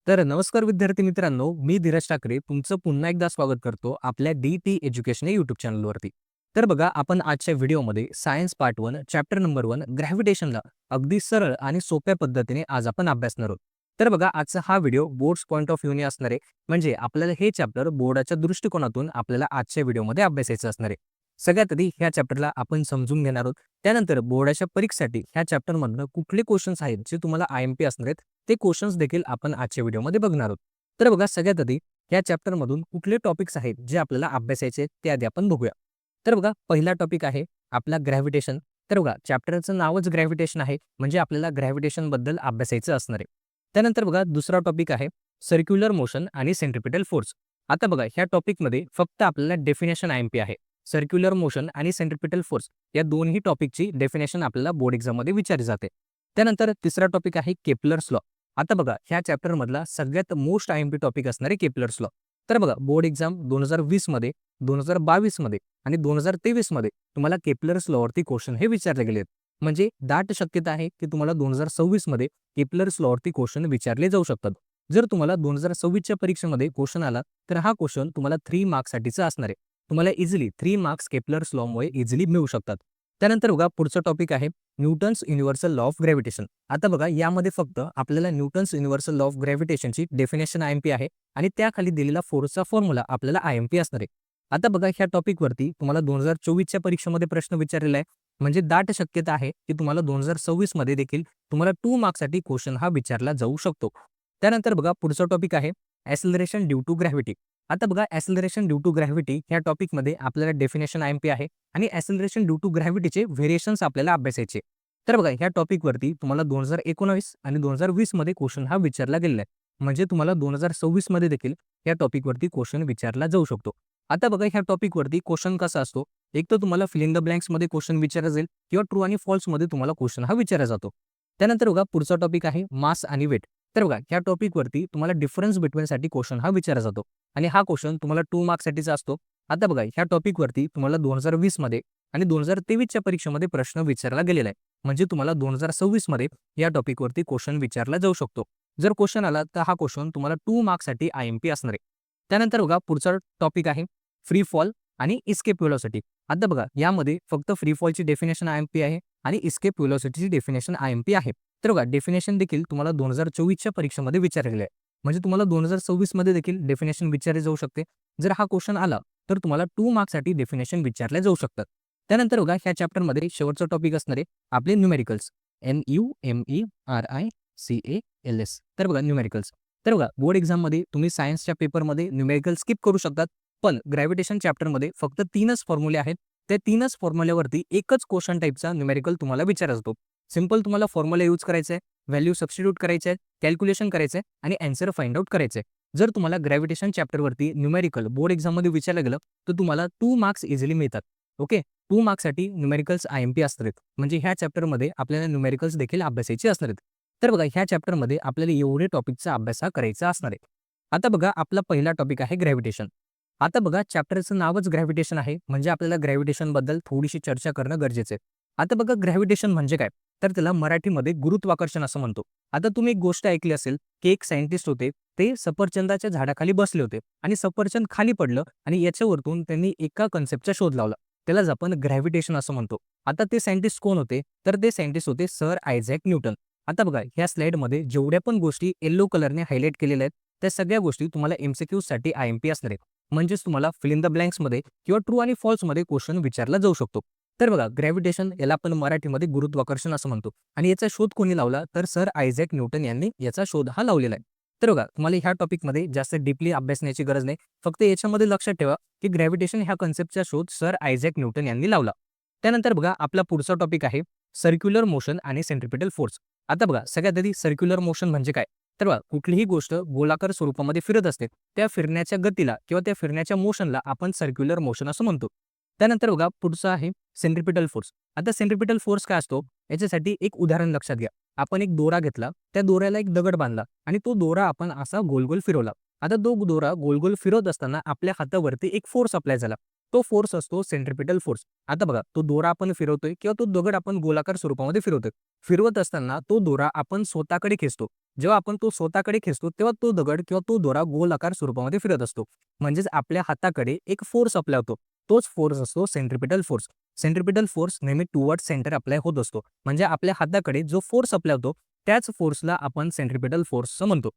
तर नमस्कार विद्यार्थी मित्रांनो, मी धीरज ठाकरे तुमचं पुन्हा एकदा स्वागत करतो आपल्या डी-टी एज्युकेशन या यूट्यूब चॅनलवरती. तर बघा आपण आजच्या व्हिडिओमध्ये सायन्स पार्ट 1 चॅप्टर नंबर 1 ग्रॅव्हिटेशनला अगदी सरळ आणि सोप्या पद्धतीने आज आपण अभ्यासणार आहोत. तर बघा आजचा हा व्हिडिओ बोर्ड्स पॉइंट ऑफ व्ह्यूने असणार आहे. म्हणजे आपल्याला हे चॅप्टर बोर्डाच्या दृष्टिकोनातून आपल्याला आजच्या व्हिडिओमध्ये अभ्यासायचं असणार आहे. सगळ्यात आधी ह्या चॅप्टरला आपण समजून घेणार आहोत. त्यानंतर बोर्डाच्या परीक्षेसाठी ह्या चॅप्टरमधनं कुठले क्वेश्चन्स आहेत जे तुम्हाला आय-एम-पी असणार आहेत ते क्वेश्चन्स देखील आपण आजच्या व्हिडिओमध्ये बघणार आहोत. तर बघा सगळ्यात आधी या चॅप्टरमधून कुठले टॉपिक्स आहेत जे आपल्याला अभ्यासायचे आहेत ते आधी आपण बघूया. तर बघा पहिला टॉपिक आहे आपला ग्रॅव्हिटेशन. तर बघा चॅप्टरचं नावच ग्रॅव्हिटेशन आहे म्हणजे आपल्याला ग्रॅव्हिटेशन बद्दल अभ्यासायचं असणार आहे. त्यानंतर बघा दुसरा टॉपिक आहे सर्क्युलर मोशन आणि सेंट्रिपिटल फोर्स. आता बघा ह्या टॉपिकमध्ये फक्त आपल्याला डेफिनेशन आय-एम-पी आहे. सर्क्युलर मोशन आणि सेंट्रिपिटल फोर्स या दोन्ही टॉपिकची डेफिनेशन आपल्याला बोर्ड एक्झाममध्ये विचारली जाते. त्यानंतर तिसरा टॉपिक आहे केपलर्स लॉ. आता बघा ह्या चॅप्टरमधला सगळ्यात मोस्ट आय-एम-पी टॉपिक असणार आहे केपलर्स लॉ. तर बघा बोर्ड एक्झाम 2020 मध्ये, 2022 मध्ये आणि 2023 मध्ये तुम्हाला केपलर्स लॉवरती क्वेश्चन हे विचारले गेले आहेत. म्हणजे दाट शक्यता आहे की तुम्हाला 2026 मध्ये केपलर्स लॉवरती क्वेश्चन विचारले जाऊ शकतात. जर तुम्हाला 2026च्या परीक्षेमध्ये क्वेश्चन आला तर हा क्वेश्चन तुम्हाला 3 मार्क्ससाठीचा असणार आहे. तुम्हाला इझिली 3 मार्क्स केपलर्स लॉमुळे इझिली मिळू शकतात. त्यानंतर बघा पुढचा टॉपिक आहे Newton's universal law of gravitation. आता बघा यामध्ये फक्त आपल्याला न्यूटन्स युनिव्हर्सल लॉ ऑफ ग्रॅव्हिटेशनची डेफिनेशन आय-एम-पी आहे आणि त्याखाली दिलेला फोर्सचा फॉर्म्युला आपल्याला आय-एम-पी असणार आहे. आता बघा ह्या टॉपिकवरती तुम्हाला 2024च्या परीक्षेमध्ये प्रश्न विचारलेला आहे. म्हणजे दाट शक्यता आहे की तुम्हाला 2026 मध्ये देखील तुम्हाला 2 मार्क्ससाठी क्वेश्चन हा विचारला जाऊ शकतो. त्यानंतर बघा पुढचा टॉपिक आहे ॲक्सेलरेशन ड्यू टू ग्रॅव्हिटी. आता बघा ॲक्सेलरेशन ड्यू टू ग्रॅव्हिटी ह्या टॉपिकमध्ये आपल्याला डेफिनेशन आय-एम-पी आहे आणि ॲक्सेलरेशन ड्यू टू ग्रॅव्हिटीचे व्हेरिएशन्स आपल्याला अभ्यासायचे. तर बघा ह्या टॉपिकवरती तुम्हाला 2019 आणि 2020 मध्ये क्वेश्चन हा विचारला गेलेला आहे. म्हणजे तुम्हाला 2026 मध्ये देखील या टॉपिकवरती क्वेश्चन विचारला जाऊ शकतो. आता बघा ह्या टॉपिकवरती क्वेश्चन कसा असतो, एक तर तुम्हाला फिल इन द ब्लँक्समध्ये क्वेश्चन विचारला जाईल किंवा ट्रू आणि फॉल्समध्ये तुम्हाला क्वेश्चन हा विचारला जातो. त्यानंतर बघा पुढचा टॉपिक आहे मास आणि वेट. तर बघा ह्या टॉपिकवरती तुम्हाला डिफरन्स बिटवीनसाठी क्वेश्चन हा विचारला जातो आणि हा क्वेश्चन तुम्हाला 2 मार्क्ससाठीचा असतो. आता बघा ह्या टॉपिकवरती तुम्हाला 2020 मध्ये आणि 2023च्या परीक्षेमध्ये प्रश्न विचारला गेलेला आहे. म्हणजे तुम्हाला 2026 मध्ये या टॉपिकवरती क्वेश्चन विचारला जाऊ शकतो. जर क्वेश्चन आला तर हा क्वेश्चन तुम्हाला 2 मार्क्ससाठी आय-एम-पी असणार आहे. त्यानंतर बघा पुढचा टॉपिक आहे फ्री फॉल आणि इस्केप व्हेलॉसिटी. आता बघा यामध्ये फक्त फ्री फॉलची डेफिनेशन आय-एम-पी आहे आणि इस्केप व्हेलॉसिटीची डेफिनेशन आय-एम-पी आहे. तर बघा डेफिनेशन देखील तुम्हाला 2024च्या परीक्षेमध्ये विचारलेलं आहे. म्हणजे तुम्हाला 2026 मध्ये देखील डेफिनेशन विचारले जाऊ शकते. जर हा क्वेश्चन आला तर तुम्हाला 2 मार्क्ससाठी डेफिनेशन विचारले जाऊ शकतात. त्यानंतर बघा ह्या चॅप्टरमध्ये शेवटचा टॉपिक असणार आहे आपले न्यूमेरिकल्स. NUMERICALS. तर बघा न्यूमेरिकल्स. तर बघा बोर्ड एक्झाममध्ये तुम्ही सायन्सच्या पेपरमध्ये न्यूमेरिकल स्किप करू शकतात. पण ग्रॅव्हिटेशन चॅप्टरमध्ये फक्त 3च फॉर्म्युले आहेत. त्या 3च फॉर्म्युल्यावरती एकच क्वेश्चन टाइपचा न्यूमेरिकल तुम्हाला विचारला जातो. सिंपल तुम्हाला फॉर्म्युला यूज करायचा आहे, व्हॅल्यू सबस्टिट्यूट करायचे आहे, कॅल्क्युलेशन करायचं आहे आणि आन्सर फाइंड आउट करायचं आहे. जर तुम्हाला ग्रॅव्हिटेशन चॅप्टरवरती न्यूमेरिकल बोर्ड एक्झाममध्ये विचारलं गेलं तर तुम्हाला 2 मार्क्स इझिली मिळतात. ओके. 2 मार्क्ससाठी न्यूमेरिकल्स आय-एम-पी असणार आहेत. म्हणजे ह्या चॅप्टरमध्ये आपल्याला न्यूमेरिकल्स देखील अभ्यासायचे असणार आहेत. तर बघा ह्या चॅप्टरमध्ये आपल्याला एवढे टॉपिकचा अभ्यास करायचा असणार आहे. आता बघा आपला पहिला टॉपिक आहे ग्रॅव्हिटेशन. आता बघा चॅप्टरचं नावच ग्रॅव्हिटेशन आहे म्हणजे आपल्याला ग्रॅव्हिटेशन बद्दल थोडीशी चर्चा करणं गरजेचं आहे. आता बघा ग्रॅव्हिटेशन म्हणजे काय? तर त्याला मराठीमध्ये गुरुत्वाकर्षण असं म्हणतो. आता तुम्ही एक गोष्ट ऐकली असेल की एक सायंटिस्ट होते, ते सफरचंदाच्या झाडाखाली बसले होते आणि सफरचंद खाली पडलं आणि याच्यावरतून त्यांनी एका कन्सेप्टचा शोध लावला. त्यालाच आपण ग्रॅव्हिटेशन असं म्हणतो. आता ते सायंटिस्ट कोण होते? तर ते सायंटिस्ट होते सर आयझॅक न्यूटन. आता बघा ह्या स्लाइडमध्ये जेवढ्या पण गोष्टी येलो कलरने हायलाइट केलेल्या आहेत त्या सगळ्या गोष्टी तुम्हाला एमसीक्यूसाठी आय-एम-पी असणार आहेत. म्हणजेच तुम्हाला फिल इन द ब्लँक्समध्ये किंवा ट्रू आणि फॉल्समध्ये क्वेश्चन विचारला जाऊ शकतो. तर बघा ग्रॅव्हिटेशन याला आपण मराठीमध्ये गुरुत्वाकर्षण असं म्हणतो आणि याचा शोध कोणी लावला? तर सर आयझॅक न्यूटन यांनी याचा शोध हा लावलेला आहे. तर बघा तुम्हाला ह्या टॉपिकमध्ये जास्त डीपली अभ्यासण्याची गरज नाही. फक्त याच्यामध्ये लक्षात ठेवा की ग्रॅव्हिटेशन ह्या कन्सेप्टचा शोध सर आयझॅक न्यूटन यांनी लावला. त्यानंतर बघा आपला पुढचा टॉपिक आहे सर्क्युलर मोशन आणि सेंट्रिपिटल फोर्स. आता बघा सगळ्यात आधी सर्क्युलर मोशन म्हणजे काय? तर बघा कुठलीही गोष्ट गोलाकार स्वरूपामध्ये फिरत असते त्या फिरण्याच्या गतीला किंवा त्या फिरण्याच्या मोशनला आपण सर्क्युलर मोशन असं म्हणतो. त्यानंतर बघा पुढचा आहे सेंट्रिपिटल फोर्स. आता सेंट्रिपिटल फोर्स काय असतो? याच्यासाठी एक उदाहरण लक्षात घ्या. आपण एक दोरा घेतला, त्या दोऱ्याला एक दगड बांधला आणि तो दोरा आपण असा गोल-गोल फिरवला. आता तो दोरा गोल-गोल फिरवत असताना आपल्या हातावरती एक फोर्स अप्लाय झाला. तो फोर्स असतो सेंट्रिपिटल फोर्स. आता बघा तो दोरा आपण फिरवतोय किंवा तो दगड आपण गोलाकार स्वरूपामध्ये फिरवतोय. फिरवत असताना तो दोरा आपण स्वतःकडे खेचतो. जेव्हा आपण तो स्वतःकडे खेचतो तेव्हा तो दगड किंवा तो दोरा गोलाकार स्वरूपामध्ये फिरत असतो. म्हणजेच आपल्या हाताकडे एक फोर्स अप्लाय होतो. तोच फोर्स असतो सेंट्रिपिटल फोर्स. सेंट्रिपिटल फोर्स नेहमी टुवर्ड सेंटर अप्लाय होत असतो. म्हणजे आपल्या हाताकडे जो फोर्स अप्लाय होतो त्याच फोर्सला आपण सेंट्रिपिटल फोर्स म्हणतो.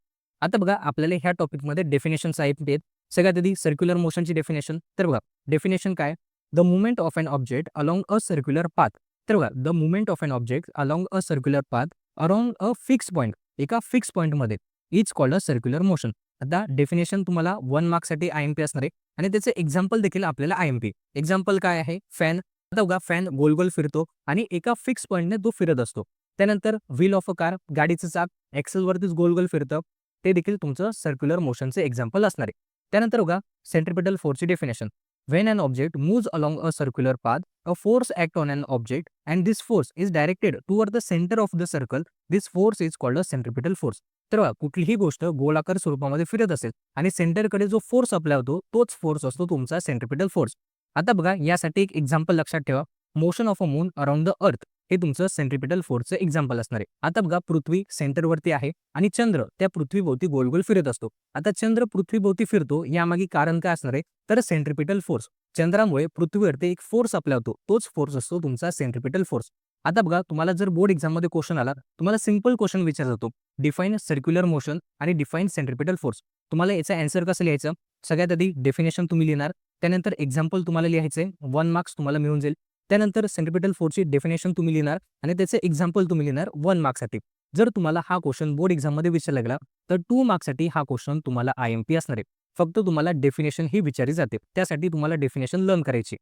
आता बघा आपल्याला ह्या टॉपिकमध्ये डेफिनेशन्स आहेत. सगळ्यात आधी सर्क्युलर मोशनची डेफिनेशन. तर बघा डेफिनेशन काय? The movement of an object along a circular path. तर बघा the movement of an object along a circular path around a fix point, एका फिक्स पॉईंटमध्ये is called a circular motion. आता definition तुम्हाला 1 मार्क्ससाठी IMP असणार आहे आणि त्याचे एक्झाम्पल देखील आपल्याला IMP. एक्झाम्पल काय आहे? फॅन. आता बघा फॅन गोल गोल फिरतो आणि एका फिक्स पॉईंटने तो फिरत असतो. त्यानंतर व्हील ऑफ अ कार, गाडीचं चाक एक्सेलवरतीच गोल गोल फिरतं. ते देखील तुमचं सर्क्युलर मोशनचे एक्झाम्पल असणार आहे. त्यानंतर बघा सेंट्रिपिटल फोर्सची definition. When an object moves along a circular path, a force act on an object and this force is directed toward the center of the circle. This force is called a centripetal force. तर बघा कुठलीही गोष्ट गोलाकार स्वरूपामध्ये फिरत असेल आणि सेंटरकडे जो फोर्स अप्लाय होतो तोच फोर्स असतो तुमचा सेंट्रिपिटल फोर्स. आता बघा यासाठी एक एक्झाम्पल लक्षात ठेवा. Motion of a moon around the earth हे तुमचं सेंट्रिपिटल फोर्सचं एक्झाम्पल असणार आहे. आता बघा पृथ्वी सेंटरवरती आहे आणि चंद्र त्या पृथ्वीभोवती गोल गोल फिरत असतो. आता चंद्र पृथ्वीभोवती फिरतो यामागे कारण काय असणार आहे? तर सेंट्रिपिटल फोर्स. चंद्रामुळे पृथ्वीवरती एक फोर्स अप्लाय होतो. तोच फोर्स असतो तुमचा सेंट्रिपिटल फोर्स. आता बघा तुम्हाला जर बोर्ड एक्झाममध्ये क्वेश्चन आला, तुम्हाला सिंपल क्वेश्चन विचारला जातो. डिफाईन सर्क्युलर मोशन आणि डिफाईन सेंट्रिपिटल फोर्स. तुम्हाला याचा आन्सर कसं लिहायचं? सगळ्यात आधी डेफिनेशन तुम्ही लिहिणार. त्यानंतर एक्झाम्पल तुम्हाला लिहायचे. 1 मार्क्स तुम्हाला मिळून जाईल. त्यानंतर सेंट्रिपिटल फोर्सची डेफिनेशन तुम्ही लिहिणार आणि त्याचे एक्झाम्पल तुम्ही लिहिणार 1 मार्क्ससाठी. जर तुम्हाला हा क्वेश्चन बोर्ड एक्झाममध्ये विचारला गेला तर 2 मार्क्ससाठी हा क्वेश्चन तुम्हाला IMP असणार आहे. फक्त तुम्हाला डेफिनेशन ही विचारली जाते. त्यासाठी तुम्हाला डेफिनेशन लर्न करायची.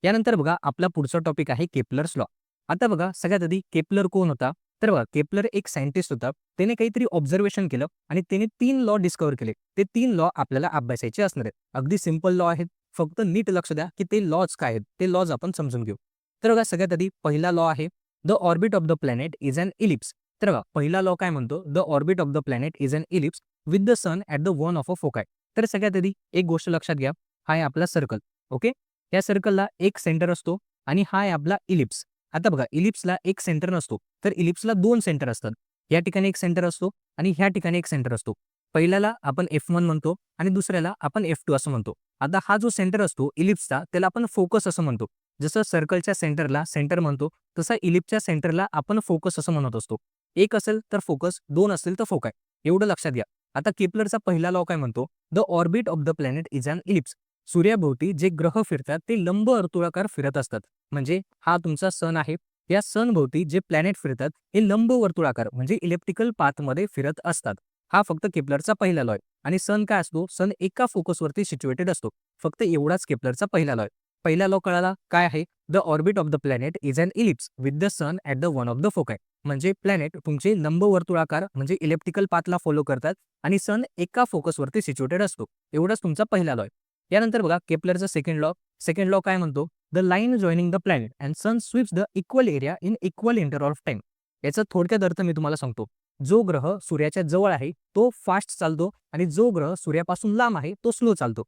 यानंतर बघा आपला पुढचा टॉपिक आहे केपलर्स लॉ. आता बघा सगळ्यात आधी केपलर कोण होता? तर बघा केपलर एक सायंटिस्ट होता. त्याने काहीतरी ऑब्झर्वेशन केलं आणि त्याने 3 लॉ डिस्कव्हर केले. ते 3 लॉ आपल्याला अभ्यासायचे असणार आहेत. अगदी सिंपल लॉ आहेत. फक्त नीट लक्ष द्या की ते लॉज काय आहेत. ते लॉज आपण समजून घेऊ. तर बघा सगळ्यात आधी पहिला लॉ आहे the orbit of the planet is an ellipse. तर बघा पहिला लॉ काय म्हणतो? The orbit of the planet is an ellipse with the sun at the one of a foci. तर सगळ्यात आधी एक गोष्ट लक्षात घ्या. हा आहे आपला सर्कल. ओके. या सर्कलला एक सेंटर असतो आणि हा आहे आपला इलिप्स. आता बघा इलिप्सला एक सेंटर नसतो, तर इलिप्सला 2 सेंटर असतात. या ठिकाणी एक सेंटर असतो आणि ह्या ठिकाणी एक सेंटर असतो. पहिल्याला आपण F1 म्हणतो आणि दुसऱ्याला आपण F2 असं म्हणतो. आता हा जो सेंटर असतो इलिप्सचा त्याला आपण फोकस असं म्हणतो. जसं सर्कलच्या सेंटरला सेंटर म्हणतो तसा इलिप्सच्या सेंटरला आपण फोकस असं म्हणत असतो. एक असेल तर फोकस, 2 असेल तर फोकाय. एवढं लक्षात घ्या. आता केपलरचा पहिला लॉ काय म्हणतो? The orbit of the planet is an ellipse. सूर्याभोवती जे ग्रह फिरतात ते लंब वर्तुळाकार फिरत असतात. म्हणजे हा तुमचा सन आहे. या सन भोवती जे प्लॅनेट फिरतात हे लंब वर्तुळाकार म्हणजे इलेप्टिकल पाथमध्ये फिरत असतात. हा फक्त केपलरचा पहिला लॉ आहे. आणि सन काय असतो? सन एका फोकसवरती सिच्युएटेड असतो. फक्त एवढाच केपलरचा पहिला लॉ आहे. पहिला लॉ कळाला काय आहे? The orbit of the planet is an ellipse with the sun at the one of the foci. म्हणजे प्लॅनेट तुमचे लंब वर्तुळाकार म्हणजे इलेप्टिकल पाथला फॉलो करतात आणि सन एका फोकसवरती सिच्युएटेड असतो. एवढाच तुमचा पहिला लॉ आहे. यानंतर बघा केपलरचा सेकंड लॉ. सेकंड लॉ काय म्हणतो? The line joining the planet and sun sweeps the equal area in equal interval of time. याचा थोडक्यात अर्थ मी तुम्हाला सांगतो. जो ग्रह सूर्याच्या जवळ आहे तो फास्ट चालतो आणि जो ग्रह सूर्यापासून लांब आहे तो स्लो चालतो.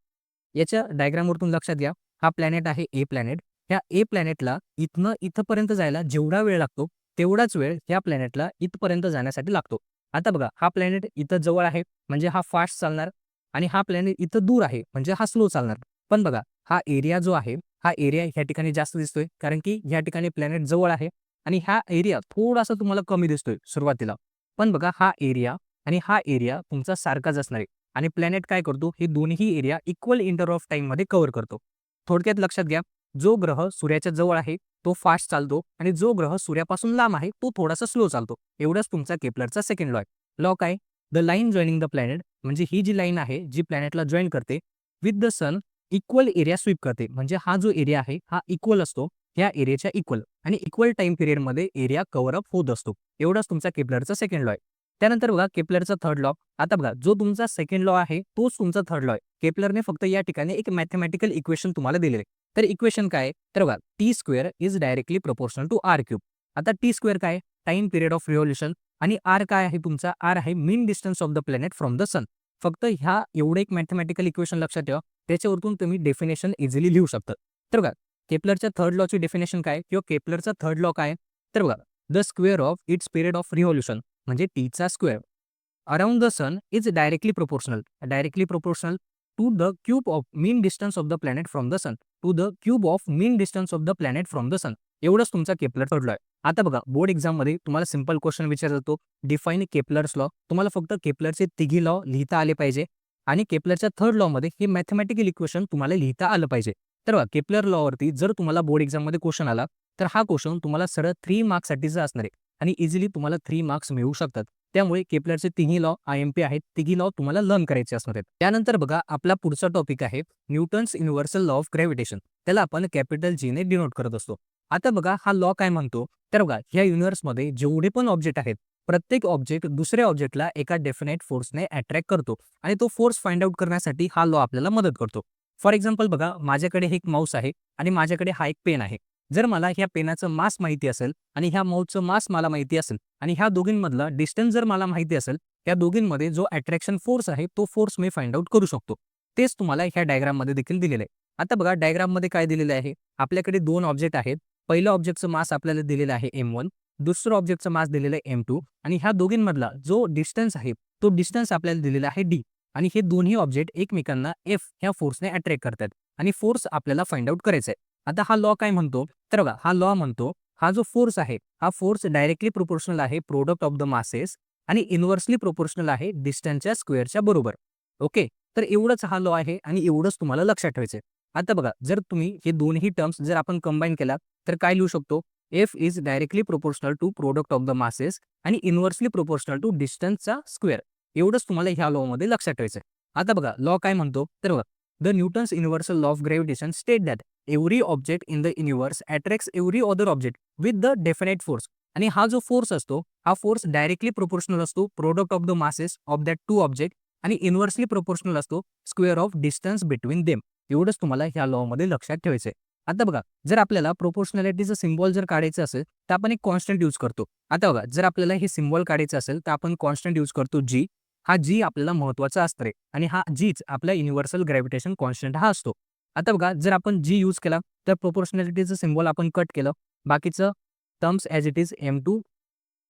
याच्या डायग्रामवरून लक्षात घ्या. हा प्लॅनेट आहे ए प्लॅनेट. ह्या ए प्लॅनेटला इथनं इथपर्यंत जायला जेवढा वेळ लागतो तेवढाच वेळ ह्या प्लॅनेटला इथपर्यंत जाण्यासाठी लागतो. आता बघा हा प्लॅनेट इथं जवळ आहे म्हणजे हा फास्ट चालणार आणि हा प्लॅनेट इथं दूर आहे म्हणजे हा स्लो चालणार. पण बघा हा एरिया जो आहे हा एरिया ह्या ठिकाणी जास्त दिसतोय कारण की ह्या ठिकाणी प्लॅनेट जवळ आहे आणि हा एरिया थोडासा तुम्हाला कमी दिसतोय सुरुवातीला. पण बघा हा एरिया आणि हा एरिया तुमचा सारखाच असणार आहे आणि प्लॅनेट काय करतो? हे दोन्ही area equal interval of time मध्ये कव्हर करतो. थोडक्यात लक्षात घ्या. जो ग्रह सूर्याच्या जवळ आहे तो फास्ट चालतो आणि जो ग्रह सूर्यापासून लांब आहे तो थोडासा स्लो चालतो. एवढाच तुमचा केपलरचा सेकंड लॉ आहे. लॉ काय? The line joining the planet म्हणजे ही जी लाईन आहे जी प्लॅनेटला जॉईन करते with the sun equal area sweep करते. म्हणजे हा जो एरिया आहे हा इक्वल असतो ह्या एरियाच्या इक्वल आणि इक्वल टाइम पिरियडमध्ये एरिया कव्हर अप होत असतो. एवढाच तुमचा केपलरचा सेकंड लॉ आहे. त्यानंतर बघा केपलरचा थर्ड लॉ. आता बघा जो तुमचा सेकंड लॉ आहे तोच तुमचा थर्ड लॉ आहे. केपलरने फक्त या ठिकाणी एक मॅथमॅटिकल इक्वेशन तुम्हाला दिलेले आहे. तर इक्वेशन काय आहे? तर बघा T square is directly proportional to R cube. आता टी स्क्वेअर काय? टाइम पिरियड ऑफ रिव्होल्यूशन आणि आर काय आहे तुमचा? आर आहे mean distance of the planet from the sun. फक्त ह्या एवढं एक मॅथमॅटिकल इक्वेशन लक्षात ठेवा. त्याच्यावरून तुम्ही डेफिनेशन इझिली लिहू शकता. तर बघा केपलरच्या थर्ड लॉची डेफिनेशन काय किंवा केपलरचा थर्ड लॉ काय? तर बघा the square of its period of revolution म्हणजे टीचा square around the sun is directly proportional to the cube of mean distance of the planet from the sun from the sun. एवढंच तुमचा Kepler third law आहे. आता बघा board एक्झाममध्ये तुम्हाला simple question विचारला जातो, डिफाईन केपलर्स लॉ. तुम्हाला फक्त केपलरचे तिघी लॉ लिहिता आले पाहिजे आणि केपलरच्या थर्ड लॉमध्ये हे मॅथमॅटिकल इक्वेशन तुम्हाला लिहिता आलं पाहिजे. तर बघा केपलर लॉवरती जर तुम्हाला बोर्ड एक्झाममध्ये क्वेश्चन आला तर हा क्वेश्चन तुम्हाला सरळ 3 मार्क्ससाठीचा असणार आहे आणि इझिली तुम्हाला 3 मार्क्स मिळू शकतात. त्यामुळे केपलरचे तिन्ही लॉ IMP आहेत, तिघी लॉ तुम्हाला लर्न करायचे असणार आहेत. त्यानंतर बघा आपला पुढचा टॉपिक आहे Newton's universal law of gravitation. त्याला आपण कॅपिटल G ने डिनोट करत असतो. आता बघा हा लॉ काय म्हणतो, तर बघा ह्या युनिव्हर्समध्ये जेवढे पण ऑब्जेक्ट आहेत प्रत्येक ऑब्जेक्ट दुसऱ्या ऑब्जेक्टला एका डेफिनेट फोर्सने अट्रॅक्ट करतो आणि तो फोर्स फाइंड आउट करण्यासाठी हा लॉ आपल्याला मदत करतो. फॉर एक्झाम्पल बघा माझ्याकडे एक माऊस आहे आणि माझ्याकडे हा एक पेन आहे. जर मला ह्या पेनाचं मास माहिती असेल आणि ह्या माऊसचं मास मला माहिती असेल आणि ह्या दोघींमधला डिस्टन्स जर मला माहिती असेल, या दोघींमध्ये जो अट्रॅक्शन फोर्स आहे तो फोर्स मी फाइंड आउट करू शकतो. तेच तुम्हाला ह्या डायग्राममध्ये देखील दिलेलं आहे. आता बघा डायग्राममध्ये काय दिलेलं आहे, आपल्याकडे 2 ऑब्जेक्ट आहेत. पहिल्या ऑब्जेक्टचं मास आपल्याला दिलेलं आहे M1, दुसरं ऑब्जेक्टचं मास दिलेलं आहे M2 आणि ह्या दोघींमधला जो डिस्टन्स आहे तो डिस्टन्स आपल्याला दिलेला आहे D आणि हे दोन्ही ऑब्जेक्ट एकमेकांना F ह्या फोर्सने अट्रॅक्ट करतात आणि फोर्स आपल्याला फाइंड आउट करायचा आहे. आता हा लॉ काय म्हणतो, तर बघा हा लॉ म्हणतो हा जो फोर्स आहे हा फोर्स डायरेक्टली प्रोपोर्शनल आहे प्रोडक्ट ऑफ द मासेस आणि इन्व्हर्सली प्रोपोर्शनल आहे डिस्टन्सच्या स्क्वेअरच्या बरोबर. ओके, तर एवढंच हा लॉ आहे आणि एवढंच तुम्हाला लक्षात ठेवायचं आहे. आता बघा जर तुम्ही हे दोन्ही टर्म्स जर आपण कंबाईन केला तर काय लिहू शकतो, F is directly proportional to product of the masses आणि इन्व्हर्सली प्रोपोर्शनल टू डिस्टन्सचा स्क्वेअर. एवढंच तुम्हाला ह्या लॉ मध्ये लक्षात ठेवायचं आहे. आता बघा लॉ काय म्हणतो, तर बघा the Newton's universal law of gravitation state that every object in the universe attracts every other object with the definite force. आणि हा जो फोर्स असतो हा फोर्स डायरेक्टली प्रोपोर्शनल असतो product of the masses of that 2 object आणि inversely proportional असतो square of distance between them. एवढंच तुम्हाला ह्या लॉ मध्ये लक्षात ठेवायचं आहे. आता बघा जर आपल्याला प्रोपोर्शनॅलिटीचं सिम्बॉल जर काढायचं असेल तर आपण एक कॉन्स्टंट यूज करतो. आता बघा जर आपल्याला हे सिम्बॉल काढायचं असेल तर आपण कॉन्स्टंट यूज करतो G. हा G आपल्याला महत्त्वाचा असतं रे आणि हा Gच आपला युनिव्हर्सल ग्रॅव्हिटेशन कॉन्स्टंट हा असतो. आता बघा जर आपण G यूज केला तर प्रोपोर्शनॅलिटीचं सिम्बॉल आपण कट केलं, बाकीचं terms as it is M2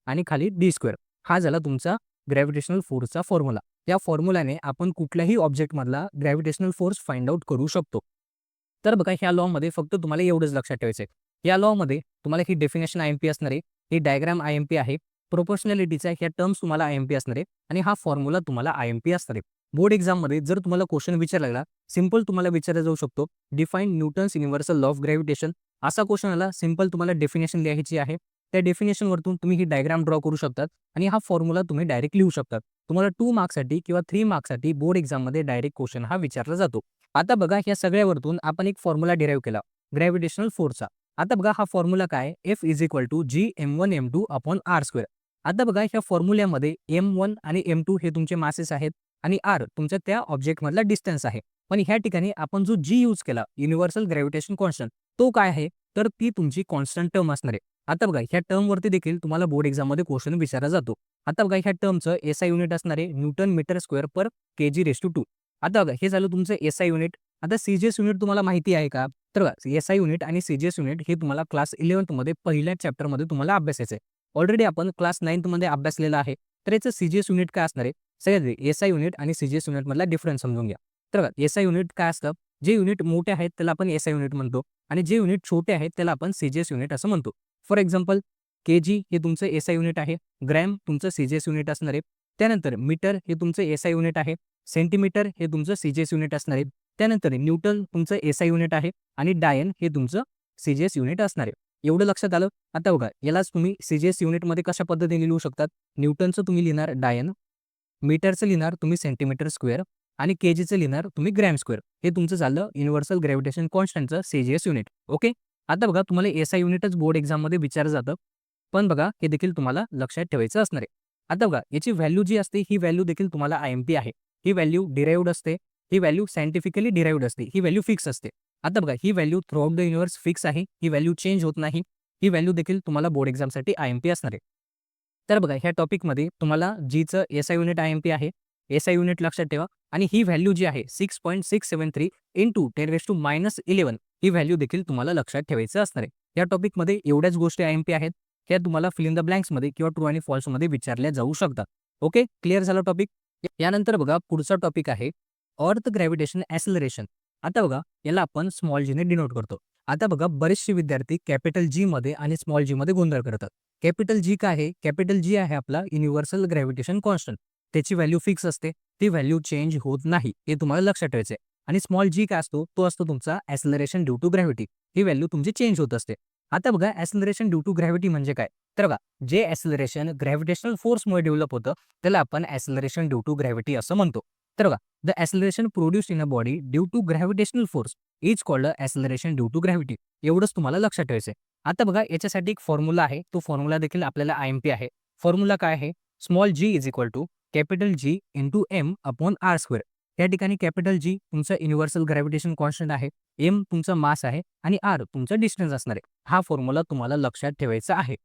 आणि खाली D². हा झाला तुमचा ग्रॅव्हिटेशनल फोर्सचा फॉर्म्युला. या फॉर्म्युल्याने आपण कुठल्याही ऑब्जेक्टमधला ग्रॅव्हिटेशनल फोर्स फाइंड आउट करू शकतो. तर बघा ह्या लॉमध्ये फक्त तुम्हाला एवढंच लक्षात ठेवायचं आहे. या लॉमध्ये तुम्हाला ही डेफिनेशन IMP असणार आहे, ही डायग्राम IMP आहे, प्रोपोर्शनॅलिटीचा ह्या टर्म्स तुम्हाला IMP असणार आहे आणि हा फॉर्म्युला तुम्हाला IMP असणार आहे. बोर्ड एक्झाममध्ये जर तुम्हाला क्वेश्चन विचारला गेला, सिंपल तुम्हाला विचारला जाऊ शकतो, define Newton's universal law of gravitation. असा क्वेश्चन आला, सिंपल तुम्हाला डेफिनेशन लिहायची आहे. त्या डेफिनेशनवरतून तुम्ही ही डायग्राम ड्रॉ करू शकतात आणि हा फॉर्म्युला तुम्ही डायरेक्ट लिहू शकतात. तुम्हाला 2 मार्क्ससाठी किंवा 3 मार्क्ससाठी बोर्ड एक्झाममध्ये डायरेक्ट क्वेश्चन हा विचारला जातो. आता बघा या सगळ्यावरतून आपण एक फॉर्म्युला डिराईव्ह केला ग्रॅव्हिटेशनल फोर्सचा. आता बघा हा फॉर्म्युला काय, F is equal to G M1 M2 upon R². आता बघा ह्या फॉर्म्युल्यामध्ये M1 आणि M2 हे तुमचे मासेस आहेत आणि R तुमच्या त्या ऑब्जेक्टमधला डिस्टन्स आहे. पण ह्या ठिकाणी आपण जो G यूज केला युनिव्हर्सल ग्रॅव्हिटेशन कॉन्स्टंट तो काय आहे, तर ती तुमची कॉन्स्टंट टर्म असणार आहे. आता बघा ह्या टर्मवरती देखील तुम्हाला बोर्ड एक्झाममध्ये क्वेश्चन विचारला जातो. आता बघा ह्या टर्मचं SI युनिट असणार आहे न्यूटन मीटर स्क्वेअर पर kg/2. आता बघा हे झालं तुमचं SI युनिट. आता CGS युनिट तुम्हाला माहिती आहे का, तर बघा SI युनिट आणि CGS युनिट हे तुम्हाला क्लास 11th मध्ये पहिल्या चॅप्टरमध्ये तुम्हाला अभ्यासायचं आहे. ऑलरेडी आपण क्लास 9th मध्ये अभ्यासलेला आहे. तर याचं CGS युनिट काय असणार आहे, सगळ्यात SI युनिट आणि CGS युनिट मधला डिफरन्स समजून घ्या. तर बघा SI युनिट काय असतं, जे युनिट मोठे आहेत त्याला आपण SI युनिट म्हणतो आणि जे युनिट छोटे आहेत त्याला आपण CGS युनिट असं म्हणतो. फॉर एक्झाम्पल kg हे तुमचं SI युनिट आहे, ग्रॅम तुमचं CGS युनिट असणार आहे. त्यानंतर मीटर हे तुमचं SI युनिट आहे, सेंटीमीटर हे तुमचं CGS युनिट असणार आहे. त्यानंतर न्यूटन तुमचं SI युनिट आहे आणि डायन हे तुमचं CGS युनिट असणार आहे. एवढं लक्षात आलं. आता बघा यालाच तुम्ही CGS युनिटमध्ये कशा पद्धतीने लिहू शकतात, न्यूटनचं तुम्ही लिहिणार डायन, मीटरचं लिहिणार तुम्ही सेंटीमीटर स्क्वेअर आणि kgचं लिहिणार तुम्ही ग्रॅम स्क्वेअर. हे तुमचं झालं युनिव्हर्सल ग्रॅव्हिटेशन कॉन्स्टंटचं CGS युनिट. ओके, आता बघा तुम्हाला SI युनिटच बोर्ड एक्झाममध्ये विचारलं जातं, पण बघा हे देखील तुम्हाला लक्षात ठेवायचं असणार आहे. आता बघा याची व्हॅल्यू जी असते ही व्हॅल्यू देखील तुम्हाला IMP आहे. ही व्हॅल्यू डिराइव्ड असते, ही व्हॅल्यू सायंटिफिकली डिराइव्ड असते, ही व्हॅल्यू फिक्स असते. आता बघा ही value throughout the universe fix आहे, ही व्हॅल्यू चेंज होत नाही. ही व्हॅल्यू देखील तुम्हाला बोर्ड एक्झामसाठी IMP असणार आहे. तर बघा ह्या टॉपिकमध्ये तुम्हाला Gचं SI युनिट IMP आहे, SI युनिट लक्षात ठेवा आणि ही व्हॅल्यू जी आहे 6.673 इंटू 10⁻11 ही व्हॅल्यू देखील तुम्हाला लक्षात ठेवायचं असणार आहे. या टॉपिकमध्ये एवढ्याच गोष्टी IMP आहेत, ह्या तुम्हाला फिल इन द ब्लँक्समध्ये किंवा ट्रू आणि फॉल्समध्ये विचारल्या जाऊ शकतात. ओके, क्लिअर झाला टॉपिक. यानंतर बघा पुढचा टॉपिक आहे अर्थ ग्रॅव्हिटेशन ॲक्सेलरेशन. आता बघा याला आपण स्मॉल जीने डिनोट करतो. आता बघा बरेचसे विद्यार्थी कॅपिटल जी मध्ये आणि स्मॉल जी मध्ये गोंधळ करतात. कॅपिटल जी काय आहे? कॅपिटल जी आहे आपला युनिव्हर्सल ग्रॅव्हिटेशन कॉन्स्टंट. त्याची व्हॅल्यू फिक्स असते, ती व्हॅल्यू चेंज होत नाही, हे तुम्हाला लक्षात ठेवायचं आहे. आणि स्मॉल जी काय असतो? तो असतो तुमचा ॲक्सेलरेशन ड्यू टू ग्रॅव्हिटी. ही व्हॅल्यू तुमची चेंज होत असते. आता बघा ॲक्सेलरेशन ड्यू टू ग्रॅव्हिटी म्हणजे काय? तर बघा जे ॲक्सेलरेशन ग्रॅव्हिटेशनल फोर्समुळे डेव्हलप होतं त्याला आपण ॲक्सेलरेशन ड्यू टू ग्रॅव्हिटी असं म्हणतो. तर बघा the acceleration produced in a body due to gravitational force is called acceleration due to gravity. एवढंच तुम्हाला लक्षात ठेवायचं आहे. आता बघा याच्यासाठी एक फॉर्म्युला आहे, तो फॉर्म्युला देखील आपल्याला आयएमपी आहे. फॉर्म्युला काय आहे? Small G is equal to capital G into M upon R square. या ठिकाणी कॅपिटल जी तुमचा युनिव्हर्सल ग्रॅव्हिटेशन कॉन्स्टंट आहे, एम तुमचा मास आहे आणि आर तुमचा डिस्टन्स असणार आहे. हा फॉर्म्युला तुम्हाला लक्षात ठेवायचा आहे.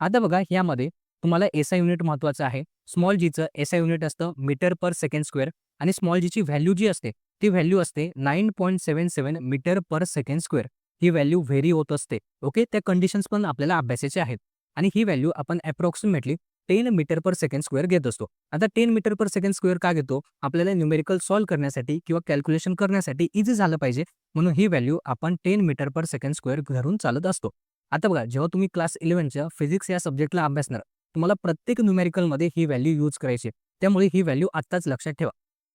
आता बघा यामध्ये तुम्हाला एसआय युनिट महत्वाचं आहे. स्मॉल जीचं एसआय युनिट असतं मीटर पर सेकंड स्क्वेअर आणि स्मॉल जीची व्हॅल्यू जी असते ती व्हॅल्यू असते 9.77 मीटर पर सेकंड स्क्वेअर. ही व्हॅल्यू व्हेरी होत असते. ओके, त्या कंडिशन्स पण आपल्याला अभ्यासाचे आहेत आणि ही व्हॅल्यू आपण अप्रॉक्सिमेटली 10 मीटर पर सेकंड स्क्वेअर घेत असतो. आता 10 मीटर पर सेकंड स्क्वेअर का घेतो? आपल्याला न्यूमेरिकल सॉल्व्ह करण्यासाठी किंवा कॅल्क्युलेशन करण्यासाठी इझी झालं पाहिजे म्हणून ही व्हॅल्यू आपण 10 मीटर पर सेकंड स्क्वेअर धरून चालत असतो. आता बघा जेव्हा तुम्ही क्लास 11च्या फिजिक्स या सब्जेक्टला अभ्यासणार तुम्हाला प्रत्येक न्यूमेरिकलमध्ये ही व्हॅल्यू यूज करायची. त्यामुळे ही व्हॅल्यू आत्ताच लक्षात ठेवा.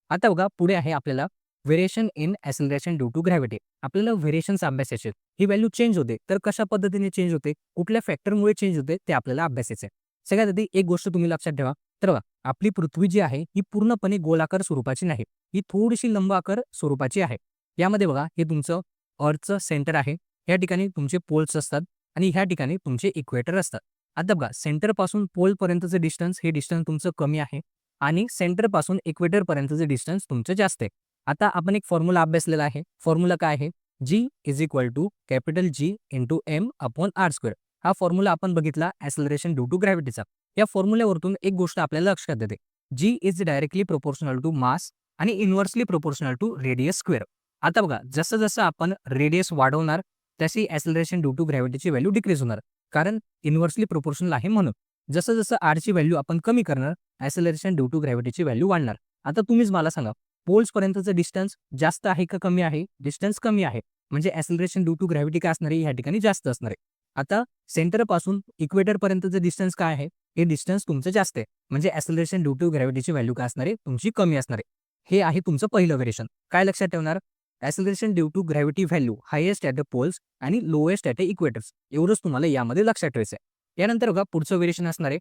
आता बघा पुढे आहे आपल्याला variation in acceleration due to gravity. आपल्याला व्हेरिएशन्स अभ्यासायचे. ही व्हॅल्यू चेंज होते तर कशा पद्धतीने चेंज होते, कुठल्या फॅक्टरमुळे चेंज होते ते आपल्याला अभ्यासायचे. सगळ्यात आधी एक गोष्ट तुम्ही लक्षात ठेवा. तर बघा आपली पृथ्वी जी आहे ही पूर्णपणे गोलाकार स्वरूपाची नाही, ही थोडीशी लंब आकार स्वरूपाची आहे. यामध्ये बघा हे तुमचं अर्थचं सेंटर आहे. या ठिकाणी तुमचे पोल्स असतात आणि ह्या ठिकाणी तुमचे इक्वेटर असतात. आता बघा सेंटर पासून पोल पर्यंतचे डिस्टन्स हे डिस्टन्स तुमचं कमी आहे आणि सेंटर पासून इक्वेटर पर्यंतचे डिस्टन्स तुमचं जास्त आहे. आता आपण एक फॉर्म्युला अभ्यासलेला आहे. फॉर्म्युला काय आहे? G is equal to capital G into M upon R square. हा फॉर्म्युला आपण बघितला ॲक्सेलरेशन ड्यू टू ग्रॅव्हिटीचा. या फॉर्म्युल्यावरून एक गोष्ट आपल्याला लक्षात येते. G is directly proportional to mass आणि inversely proportional to radius square. आता बघा जसं जसं आपण रेडियस वाढवणार तशी ॲक्सेलरेशन ड्यू टू ग्रॅव्हिटीची व्हॅल्यू डिक्रीज होणार, कारण इन्व्हर्सली प्रोपोर्शनल आहे म्हणून. जसं जसं आरची व्हॅल्यू आपण कमी करणार ॲक्सेलरेशन ड्यू टू ग्रॅव्हिटीची व्हॅल्यू वाढणार. आता तुम्हीच मला सांगा पोल्स पर्यंतचं डिस्टन्स जास्त आहे का कमी आहे? डिस्टन्स कमी आहे म्हणजे ॲक्सेलरेशन ड्यू टू ग्रॅव्हिटी काय असणार आहे? या ठिकाणी जास्त असणार आहे. आता सेंटर पासून इक्वेटर पर्यंतचं डिस्टन्स काय आहे? हे डिस्टन्स तुमचं जास्त आहे म्हणजे ॲक्सेलरेशन ड्यू टू ग्रॅव्हिटीची व्हॅल्यू काय असणार आहे? तुमची कमी असणार आहे. हे आहे तुमचं पहिलं व्हेरिएशन. काय लक्षात ठेवणार? Acceleration due to gravity value highest at the poles आणि लोएस्ट ॲट द इक्वेटर्स. एवढंच तुम्हाला यामध्ये लक्षात ठेवायचं आहे. यानंतर बघा पुढचं व्हेरिएशन असणार आहे.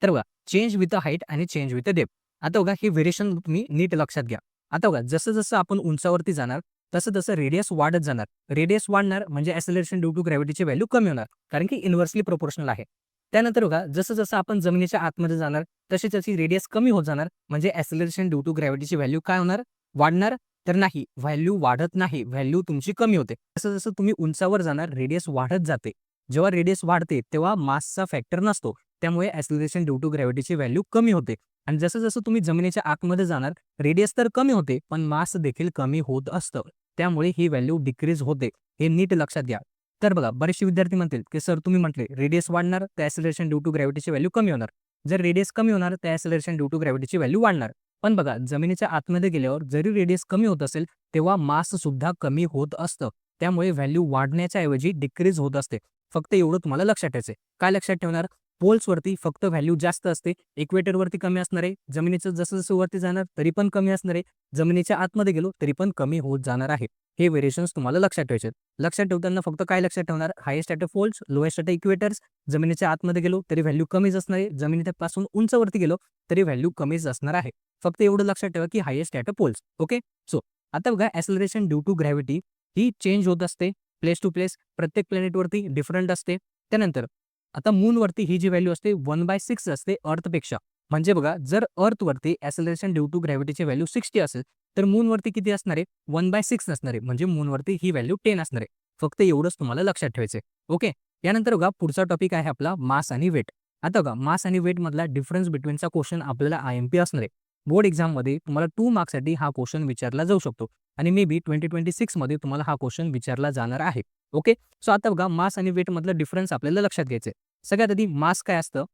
तर बघा चेंज विथ द हाईट आणि चेंज विथ द डेप्थ. आता बघा हे व्हेरिएशन तुम्ही नीट लक्षात घ्या. आता बघा जसं जसं आपण उंचावरती जाणार तसं तसं रेडियस वाढत जाणार. रेडियस वाढणार म्हणजे ॲक्सेलरेशन ड्यू टू ग्रॅव्हिटीची व्हॅल्यू कमी होणार, कारण की इन्व्हर्सली प्रोपोर्शनल आहे. त्यानंतर बघा जसं जसं आपण जमिनीच्या आतमध्ये जाणार तशी तशी रेडियस कमी होत जाणार म्हणजे ॲक्सेलरेशन ड्यू टू ग्रॅव्हिटीची व्हॅल्यू काय होणार? वाढणार तर नाही, व्हॅल्यू वाढत नाही, व्हॅल्यू तुमची कमी होते. जसं जसं तुम्ही उंचावर जाणार रेडियस वाढत जाते. जेव्हा रेडियस वाढते तेव्हा मासचा फॅक्टर नसतो, त्यामुळे ॲक्सेलरेशन ड्यू टू ग्रॅव्हिटीची व्हॅल्यू कमी होते. आणि जसं जसं तुम्ही जमिनीच्या आतमध्ये जाणार रेडियस तर कमी होते पण मास देखील कमी होत असतं, त्यामुळे ही व्हॅल्यू डिक्रीज होते. हे नीट लक्षात घ्या. तर बघा बरेचसे विद्यार्थी म्हणतील की सर तुम्ही म्हटले रेडियस वाढणार तर ॲक्सेलरेशन ड्यू टू ग्रॅव्हिटीची व्हॅल्यू कमी होणार. जर रेडियस कमी होणार तर ॲक्सेलरेशन ड्यू टू ग्रॅव्हिटीची व्हॅल्यू वाढणार. पण बघा जमिनीच्या आतमध्ये गेल्यावर जरी रेडियस कमी होत असेल तेव्हा मास सुद्धा कमी होत असतं, त्यामुळे व्हॅल्यू वाढण्याच्या ऐवजी डिक्रीज होत असते. फक्त एवढं तुम्हाला लक्षात ठेवायचं. काय लक्षात ठेवणार? पोल्सवरती फक्त व्हॅल्यू जास्त असते, इक्वेटरवरती कमी असणार आहे. जमिनीचं जसं जसं वरती जाणार तरी पण कमी असणार आहे. जमिनीच्या आतमध्ये गेलो तरी पण कमी होत जाणार आहे. हे व्हेरिएशन्स तुम्हाला लक्षात ठेवायचे. लक्षात ठेवताना फक्त काय लक्षात ठेवणार? Highest at the poles, lowest at the equators. जमिनीच्या आतमध्ये गेलो तरी व्हॅल्यू कमीच असणार आहे. जमिनीपासून उंचवरती गेलो तरी व्हॅल्यू कमीच असणार आहे. फक्त एवढं लक्षात ठेवा की highest at the poles. Okay, so आता बघा ॲक्सेलरेशन ड्यू टू ग्रॅव्हिटी ही चेंज होत असते प्लेस टू प्लेस. प्रत्येक प्लॅनेटवरती डिफरंट असते. त्यानंतर आता मूनवरती ही जी व्हॅल्यू असते 1/6 असते अर्थपेक्षा. म्हणजे बघा जर अर्थवरती ॲक्सेलरेशन ड्यू टू ग्रॅव्हिटीची व्हॅल्यू 60 असेल तर मूनवरती किती असणार आहे? 1/6 असणार आहे म्हणजे मूनवरती ही व्हॅल्यू 10 असणार आहे. फक्त एवढंच तुम्हाला लक्षात ठेवायचं आहे. ओके, यानंतर बघा पुढचा टॉपिक आहे आपला मास आणि वेट. आता बघा मास आणि वेट मधला डिफरन्स बिटवीनचा क्वेश्चन आपल्याला आयएमपी असणार आहे. बोर्ड एक्झाममध्ये तुम्हाला 2 मार्क्ससाठी हा क्वेश्चन विचारला जाऊ शकतो आणि मे बी 2026 मध्ये तुम्हाला हा क्वेश्चन विचारला जाणार आहे. ओके, सो आता बघा मास आणि वेट मधला डिफरन्स आपल्याला लक्षात घ्यायचं आहे. सगळ्यात आधी मास काय असतं?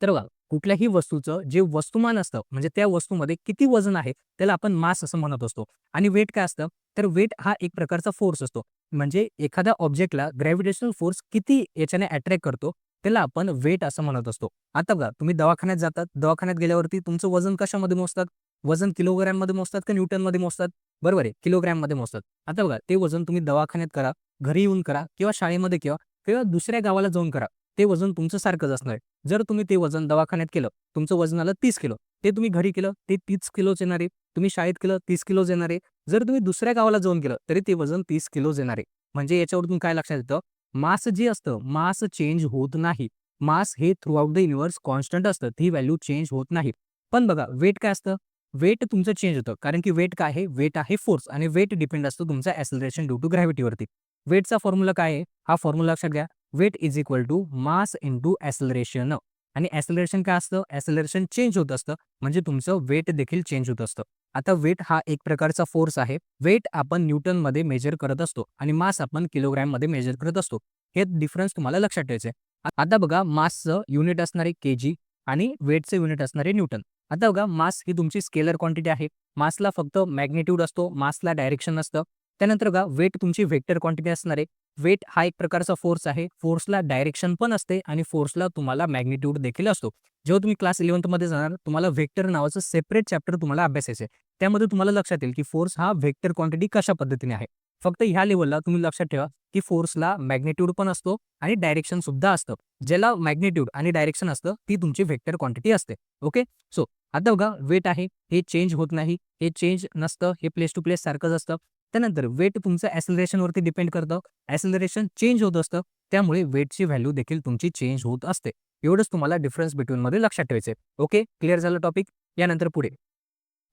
तर बघा कुठल्याही वस्तूचं जे वस्तुमान असतं म्हणजे त्या वस्तूमध्ये किती वजन आहे त्याला आपण मास असं म्हणत असतो. आणि वेट काय असतं, तर वेट हा एक प्रकारचा फोर्स असतो. म्हणजे एखाद्या ऑब्जेक्टला ग्रॅव्हिटेशनल फोर्स किती याच्याने अट्रॅक्ट करतो त्याला आपण वेट असं म्हणत असतो. आता बघा तुम्ही दवाखान्यात जातात, दवाखान्यात गेल्यावरती तुमचं वजन कशामध्ये मोजतात? वजन किलोग्रॅममध्ये मोजतात का न्यूटनमध्ये मोजतात? बरोबर आहे, किलोग्रॅममध्ये मोजतात. आता बघा ते वजन तुम्ही दवाखान्यात करा, घरी येऊन करा किंवा शाळेमध्ये किंवा किंवा दुसऱ्या गावाला जाऊन करा. ते वजन तुमचं सारखंच असणार आहे. जर तुम्ही ते वजन दवाखान्यात केलं, तुमचं वजन आलं 30 किलो. ते तुम्ही घरी केलं, ते 30 किलोच येणार आहे. तुम्ही शाळेत केलं 30 किलोच येणार आहे. जर तुम्ही दुसऱ्या गावाला जाऊन केलं, तरी ते वजन 30 किलोच येणार आहे. म्हणजे याच्यावरून काय लक्षात येतं, मास जे असतं, मास चेंज होत नाही. मास हे थ्रूआउट द युनिव्हर्स कॉन्स्टंट असतं. ती व्हॅल्यू चेंज होत नाही. पण बघा वेट काय असतं? वेट तुमचं चेंज होतं. कारण की वेट काय आहे? वेट आहे फोर्स आणि वेट डिपेंड असतो तुमचा ॲक्सेलरेशन ड्यू टू ग्रॅव्हिटीवरती. वेटचा फॉर्म्युला काय आहे? हा फॉर्म्युला लक्षात घ्या. Weight is equal to mass into acceleration. आणि ॲक्सेलरेशन काय असतं? ॲक्सेलरेशन चेंज होत असतं. म्हणजे तुमचं वेट देखील चेंज होत असतं. आता वेट हा एक प्रकारचा फोर्स आहे. वेट आपण न्यूटनमध्ये मेजर करत असतो आणि मास आपण किलोग्रॅममध्ये मेजर करत असतो. हे डिफरन्स तुम्हाला लक्षात ठेवायचे. आता बघा मासचं युनिट असणार आहे केजी आणि वेटचं युनिट असणार आहे न्यूटन. आता बघा मास ही तुमची स्केलर क्वांटिटी आहे. मासला फक्त मॅग्निट्यूड असतो, मासला डायरेक्शन नसतं. त्यानंतर बघा वेट तुमची व्हेक्टर क्वांटिटी असणार आहे. वेट हा एक प्रकारचा फोर्स आहे. फोर्सला डायरेक्शन पण असते आणि फोर्सला तुम्हाला मॅग्निट्यूड देखील असतो. जेव्हा तुम्ही क्लास 11th मध्ये जाणार तुम्हाला व्हेक्टर नावाचं सेपरेट चॅप्टर तुम्हाला अभ्यासायचं आहे. त्यामध्ये तुम्हाला लक्षात येईल की फोर्स हा व्हेक्टर क्वांटिटी कशा पद्धतीने आहे. फक्त ह्या लेव्हलला तुम्ही लक्षात ठेवा की फोर्सला मॅग्निट्यूड पण असतो आणि डायरेक्शन सुद्धा असतं. ज्याला मॅग्निट्यूड आणि डायरेक्शन असतं ती तुमची व्हेक्टर क्वांटिटी असते. ओके. सो आता बघा वेट आहे हे चेंज होत नाही, हे चेंज नसतं, हे प्लेस टू प्लेस सारखंच असतं. त्यानंतर वेट तुमचं ॲक्सेलरेशनवरती डिपेंड करतं. ॲक्सेलरेशन चेंज होत असतं. त्यामुळे वेटची व्हॅल्यू देखील तुमची चेंज होत असते. एवढंच तुम्हाला डिफरन्स बिटवीनमध्ये लक्षात ठेवायचं आहे. ओके, क्लिअर झालं टॉपिक. यानंतर पुढे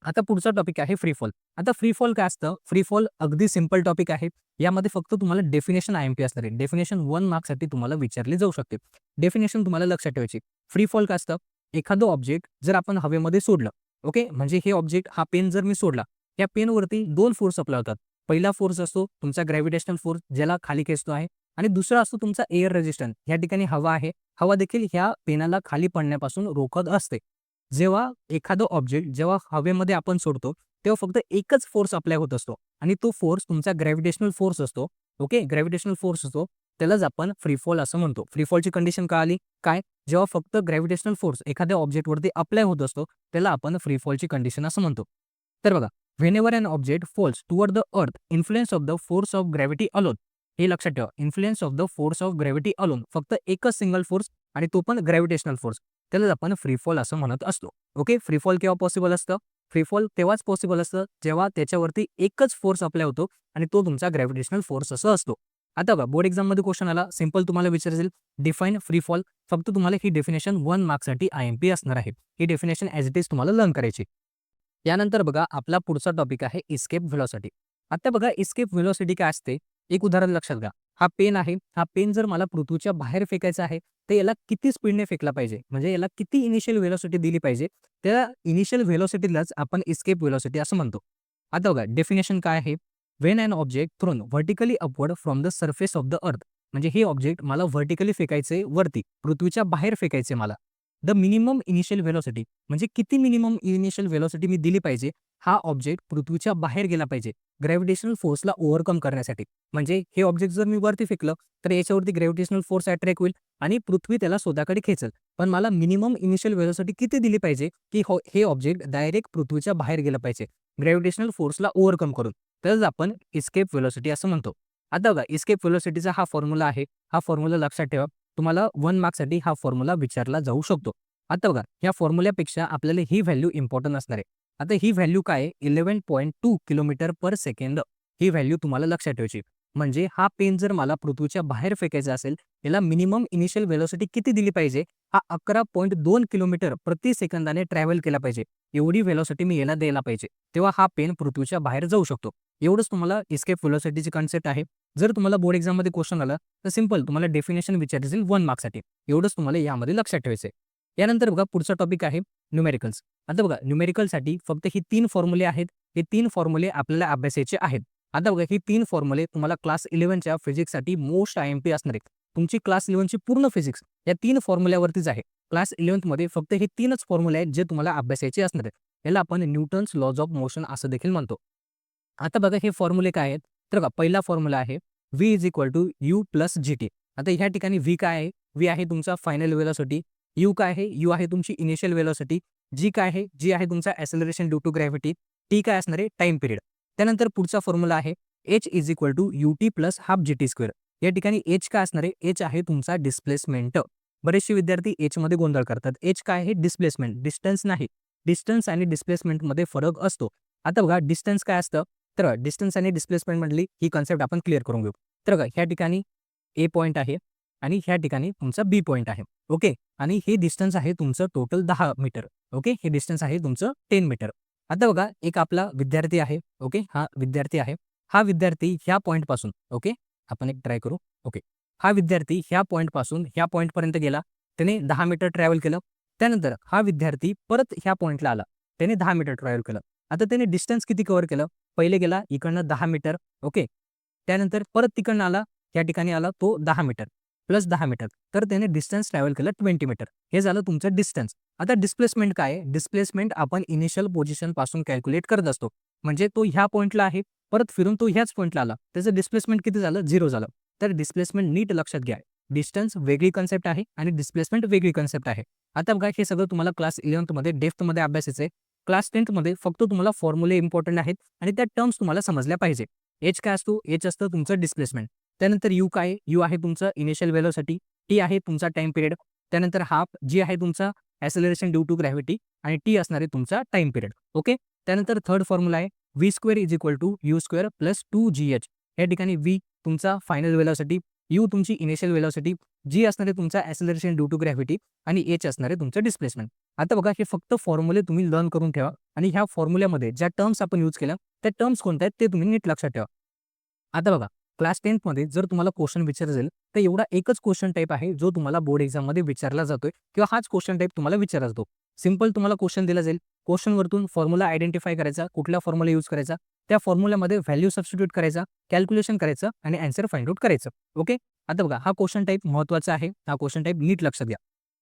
आता पुढचा टॉपिक आहे फ्री फॉल. आता फ्री फॉल काय असतं? फ्री फॉल अगदी सिंपल टॉपिक आहे. यामध्ये फक्त तुम्हाला डेफिनेशन आय-एम-पी असणार आहे. डेफिनेशन 1 मार्क्ससाठी तुम्हाला विचारली जाऊ शकते. डेफिनेशन तुम्हाला लक्षात ठेवायची. फ्री फॉल काय असतं? एखादं ऑब्जेक्ट जर आपण हवेमध्ये सोडलं, ओके, म्हणजे हे ऑब्जेक्ट हा पेन जर मी सोडला, या पेनवरती 2 फोर्स अप्लाय होतात. पहिला फोर्स असतो तुमचा ग्रॅव्हिटेशनल फोर्स ज्याला खाली खेचतो आहे आणि दुसरा असतो तुमचा एअर रेझिस्टन्स. या ठिकाणी हवा आहे. हवा देखील ह्या पेनाला खाली पडण्यापासून रोखत असते. जेव्हा एखादं ऑब्जेक्ट जेव्हा हवेमध्ये आपण सोडतो, तेव्हा फक्त एकच फोर्स अप्लाय होत असतो आणि तो फोर्स तुमचा ग्रॅव्हिटेशनल फोर्स असतो. ओके, ग्रॅव्हिटेशनल फोर्स असतो. त्यालाच आपण फ्री फॉल असं म्हणतो. फ्री फॉलची कंडिशन काय आली? काय? जेव्हा फक्त ग्रॅव्हिटेशनल फोर्स एखाद्या ऑब्जेक्टवरती अप्लाय होत असतो, त्याला आपण फ्री फॉलची कंडिशन असं म्हणतो. तर बघा, whenever an object falls toward the earth, influence of the force of gravity alone. हे लक्षात ठेवा. Influence of the force of gravity alone. फक्त एकच सिंगल फोर्स आणि तो पण ग्रॅव्हिटेशनल फोर्स. त्यालाच आपण फ्री फॉल असं म्हणत असतो. ओके, फ्री फॉल केव्हा पॉसिबल असतं? फ्री फॉल तेव्हाच पॉसिबल असतं जेव्हा त्याच्यावरती एकच फोर्स अप्लाय होतो आणि तो तुमचा ग्रॅव्हिटेशनल फोर्स असं असतो. आता बघा बोर्ड एक्झाममध्ये क्वेश्चन आला, सिंपल तुम्हाला विचारेल डिफाईन फ्री फॉल. फक्त तुम्हाला ही डेफिनेशन 1 मार्क्ससाठी आय-एम-पी असणार आहे. ही डेफिनेशन ॲज इट इज तुम्हाला लर्न करायची. यानंतर बघा आपला पुढचा टॉपिक आहे इस्केप व्हेलॉसिटी. आता बघा इस्केप व्हेलॉसिटी काय असते? एक उदाहरण लक्षात घ्या. हा पेन आहे. हा पेन जर मला पृथ्वीच्या बाहेर फेकायचा आहे, तर याला किती स्पीडने फेकला पाहिजे? म्हणजे याला किती इनिशियल व्हेलॉसिटी दिली पाहिजे? त्या इनिशियल व्हेलॉसिटीलाच आपण इस्केप व्हेलॉसिटी असं म्हणतो. आता बघा डेफिनेशन काय आहे? When an object thrown vertically upward from the surface of the earth. म्हणजे हे ऑब्जेक्ट मला व्हर्टिकली फेकायचे वरती, पृथ्वीच्या बाहेर फेकायचे मला. द मिनिमम इनिशियल व्हेलॉसिटी म्हणजे किती मिनिमम इनिशियल व्हेलॉसिटी मी दिली पाहिजे? हा ऑब्जेक्ट पृथ्वीच्या बाहेर गेला पाहिजे ग्रॅव्हिटेशनल फोर्सला ओव्हरकम करण्यासाठी. म्हणजे हे ऑब्जेक्ट जर मी वरती फेकलं तर याच्यावरती ग्रॅव्हिटेशनल फोर्स अट्रॅक्ट होईल आणि पृथ्वी त्याला स्वतःकडे खेचेल. पण मला मिनिमम इनिशियल व्हेलॉसिटी किती दिली पाहिजे की हे ऑब्जेक्ट डायरेक्ट पृथ्वीच्या बाहेर गेलं पाहिजे ग्रॅव्हिटेशनल फोर्सला ओव्हरकम करून. तरच आपण इस्केप व्हेलॉसिटी असं म्हणतो. आता बघा इस्केप व्हेलॉसिटीचा हा फॉर्म्युला आहे. हा फॉर्म्युला लक्षात ठेवा. तुम्हाला 1 मार्क्ससाठी हा फॉर्म्युला विचारला जाऊ शकतो. आता बघा ह्या फॉर्म्युल्यापेक्षा आपल्याला ही व्हॅल्यू इम्पॉर्टंट असणार आहे. आता ही व्हॅल्यू काय आहे? 11.2 किलोमीटर पर सेकंद. ही व्हॅल्यू तुम्हाला लक्षात ठेवायची. म्हणजे हा पेन जर मला पृथ्वीच्या बाहेर फेकायचा असेल, याला मिनिमम इनिशियल व्हेलॉसिटी किती दिली पाहिजे? हा 11.2 किलोमीटर प्रति सेकंदाने ट्रॅव्हल केला पाहिजे. एवढी व्हेलॉसिटी मी याला द्यायला पाहिजे. तेव्हा हा पेन पृथ्वीच्या बाहेर जाऊ शकतो. एवढंच तुम्हाला इस्केप व्हेलॉसिटीची कन्सेप्ट आहे. जर तुम्हाला बोर्ड एक्झाममध्ये क्वेश्चन आला तर सिंपल तुम्हाला डेफिनेशन विचारतील 1 मार्क्ससाठी. एवढंच तुम्हाला यामध्ये लक्षात ठेवायचं आहे. यानंतर बघा पुढचा टॉपिक आहे न्यूमेरिकल्स. आता बघा न्यूमेरिकलसाठी फक्त ही 3 फॉर्म्युले आहेत. हे 3 फॉर्म्युले आपल्याला अभ्यासायचे आहेत. आता बघा ही 3 फॉर्म्युले तुम्हाला क्लास 11च्या फिजिक्ससाठी मोस्ट आय-एम-पी असणार आहेत. तुमची क्लास 11ची पूर्ण फिजिक्स या 3 फॉर्म्युल्यावरतीच आहे. क्लास 11मध्ये फक्त हे 3च फॉर्म्युले आहेत जे तुम्हाला अभ्यासायचे असणार आहेत. याला आपण न्यूटन्स लॉज ऑफ मोशन असं देखील म्हणतो. आता बघा हे फॉर्म्युले काय आहेत? तर बघा पहिला फॉर्म्युला आहे V = U + GT. आता ह्या ठिकाणी V काय आहे? V आहे तुमचा फायनल वेलोसिटी. U काय आहे? U आहे तुमची इनिशियल वेलोसिटी. G काय आहे? G आहे तुमचा acceleration due to gravity. T काय असणार आहे? Time period. त्यानंतर पुढचा फॉर्म्युला आहे H = UT + ½ GT². या ठिकाणी H काय असणार आहे? H आहे तुमचा डिस्प्लेसमेंट. बरेचसे विद्यार्थी H मध्ये गोंधळ करतात. H काय आहे? डिस्प्लेसमेंट, डिस्टन्स नाही. डिस्टन्स आणि डिस्प्लेसमेंटमध्ये फरक असतो. आता बघा डिस्टन्स काय असतं? तर डिस्टन्स आणि डिस्प्लेसमेंट मधली ही कन्सेप्ट आपण क्लिअर करून घेऊ. तर बघा ह्या ठिकाणी ए पॉइंट आहे आणि ह्या ठिकाणी तुमचा बी पॉइंट आहे. ओके, आणि हे डिस्टन्स आहे तुमचं टोटल 10 मीटर. ओके, हे डिस्टन्स आहे तुमचं 10 मीटर. आता बघा एक आपला विद्यार्थी आहे. ओके, हा विद्यार्थी आहे. हा विद्यार्थी ह्या पॉइंट पासून, ओके, आपण एक ट्राय करू. ओके, हा विद्यार्थी ह्या पॉइंट पासून ह्या पॉइंट पर्यंत गेला. त्याने 10 मीटर ट्रॅव्हल केलं. त्यानंतर हा विद्यार्थी परत ह्या पॉइंटला आला. त्याने 10 मीटर ट्रॅव्हल केलं. आता त्याने डिस्टन्स किती कव्हर केलं? पहिले गेला इकडनं 10 मीटर. ओके, त्यानंतर परत तिकडनं आला, या ठिकाणी आला तो 10 मीटर प्लस 10 मीटर. तर त्याने डिस्टन्स ट्रॅव्हल केलं 20 मीटर. हे झालं तुमचं डिस्टन्स. आता डिस्प्लेसमेंट काय आहे? डिस्प्लेसमेंट आपण इनिशियल पोझिशन पासून कॅल्क्युलेट करत असतो. म्हणजे तो ह्या पॉइंटला आहे, परत फिरून तो ह्याच पॉइंटला आला. त्याचं डिस्प्लेसमेंट किती झालं? 0 झालं. तर डिस्प्लेसमेंट नीट लक्षात घ्या. डिस्टन्स वेगळी कन्सेप्ट आहे आणि डिस्प्लेसमेंट वेगळी कन्सेप्ट आहे. आता बघा हे सगळं तुम्हाला क्लास 11मध्ये डेप्थमध्ये अभ्यासायचं आहे. क्लास 10मध्ये फक्त तुम्हाला फॉर्म्युले इम्पॉर्टंट आहेत आणि त्या टर्म्स तुम्हाला समजल्या पाहिजे. H काय असतो? H असतं तुमचं डिस्प्लेसमेंट. त्यानंतर U काय आहे? U आहे तुमचं इनिशियल वेलोसिटी. T आहे तुमचा टाईम पिरियड. त्यानंतर हाफ G आहे तुमचा ॲक्सेलरेशन ड्यू टू ग्रॅव्हिटी आणि T असणार आहे तुमचा टाईम पिरियड. ओके, त्यानंतर थर्ड फॉर्म्युला आहे V² = U² + 2GH. या ठिकाणी V तुमचा फायनल वेलोसिटी, U तुमची इनिशियल वेलोसिटी, G असणार आहे तुमचा ॲक्सेलरेशन ड्यू टू ग्रॅव्हिटी आणि H असणार आहे तुमचं डिस्प्लेसमेंट. आता बघा हे फक्त फॉर्म्युले तुम्ही लर्न करून ठेवा आणि ह्या फॉर्म्युल्यामध्ये ज्या टर्म्स आपण यूज केल्या त्या टर्म्स कोणत्या आहेत ते तुम्ही नीट लक्षात ठेवा. आता बघा क्लास 10मध्ये जर तुम्हाला क्वेश्चन विचारला जाईल तर एवढा एकच क्वेश्चन टाईप आहे जो तुम्हाला बोर्ड एक्झाममध्ये विचारला जातोय किंवा हाच क्वेश्चन टाईप तुम्हाला विचारला जातो. सिंपल तुम्हाला क्वेश्चन दिला जाईल. क्वेश्चनवरतून फॉर्म्युला आयडेंटिफाय करायचा, कुठला फॉर्म्युला यूज करायचा, त्या फॉर्म्युल्यामध्ये व्हॅल्यू सबस्टिट्यूट करायचा, कॅल्क्युलेशन करायचं आणि आन्सर फाइंड आउट करायचं. ओके, आता बघा हा क्वेश्चन टाईप महत्त्वाचा आहे. हा क्वेश्चन टाईप नीट लक्षात घ्या.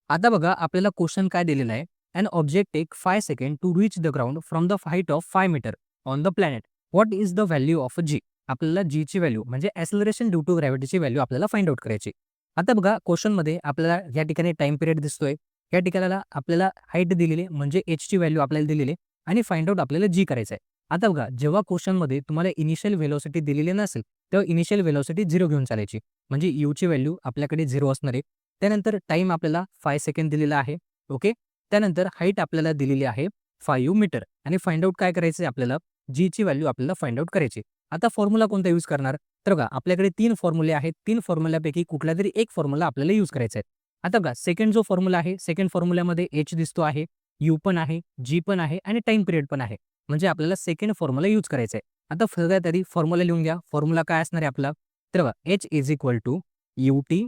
आता बघा आपल्याला क्वेश्चन काय दिलेला आहे? An object take 5 seconds to reach the ground from the height of 5 meter on the planet. What is the value of G? आपल्याला G ची व्हॅल्यू म्हणजे ॲक्सेलरेशन ड्यू टू ग्रॅव्हिटीची व्हॅल्यू आपल्याला फाइंड आउट करायची. आता बघा क्वेश्चनमध्ये आपल्याला या ठिकाणी टाइम पिरियड दिसतोय. या ठिकाणाला आपल्याला हाईट दिलेली म्हणजे H ची व्हॅल्यू आपल्याला दिलेली आणि फाइंड आउट आपल्याला G करायचं आहे. आता बघा जेव्हा क्वेश्चनमध्ये तुम्हाला इनिशियल व्हेलॉसिटी दिलेली नसेल तेव्हा इनिशियल व्हेलॉसिटी 0 घेऊन चालायची. म्हणजे U ची व्हॅल्यू आपल्याकडे 0 असणार आहे. त्यानंतर टाइम आपल्याला 5 सेकंड दिलेला आहे. ओके, त्यानंतर हाईट आपल्याला दिलेली आहे 5 मीटर आणि फाइंड आउट काय करायचं आहे आपल्याला? G ची व्हॅल्यू आपल्याला फाइंड आउट करायची. आता फॉर्म्युला कोणता यूज करणार? तर बघा आपल्याकडे 3 फॉर्म्युले आहेत. 3 फॉर्म्युल्यापैकी कुठलातरी एक फॉर्म्युला आपल्याला यूज करायचा आहे. आता बघा सेकंड जो फॉर्म्युला आहे, सेकंड फॉर्म्युल्यामध्ये H दिसतो आहे, U पण आहे, G पण आहे आणि टाइम पिरियड पण आहे. म्हणजे आपल्याला सेकंड फॉर्म्युला यूज करायचा आहे. आता सगळ्यात आधी फॉर्म्युला लिहून घ्या. फॉर्म्युला काय असणार आहे आपला? तर बघा H = UT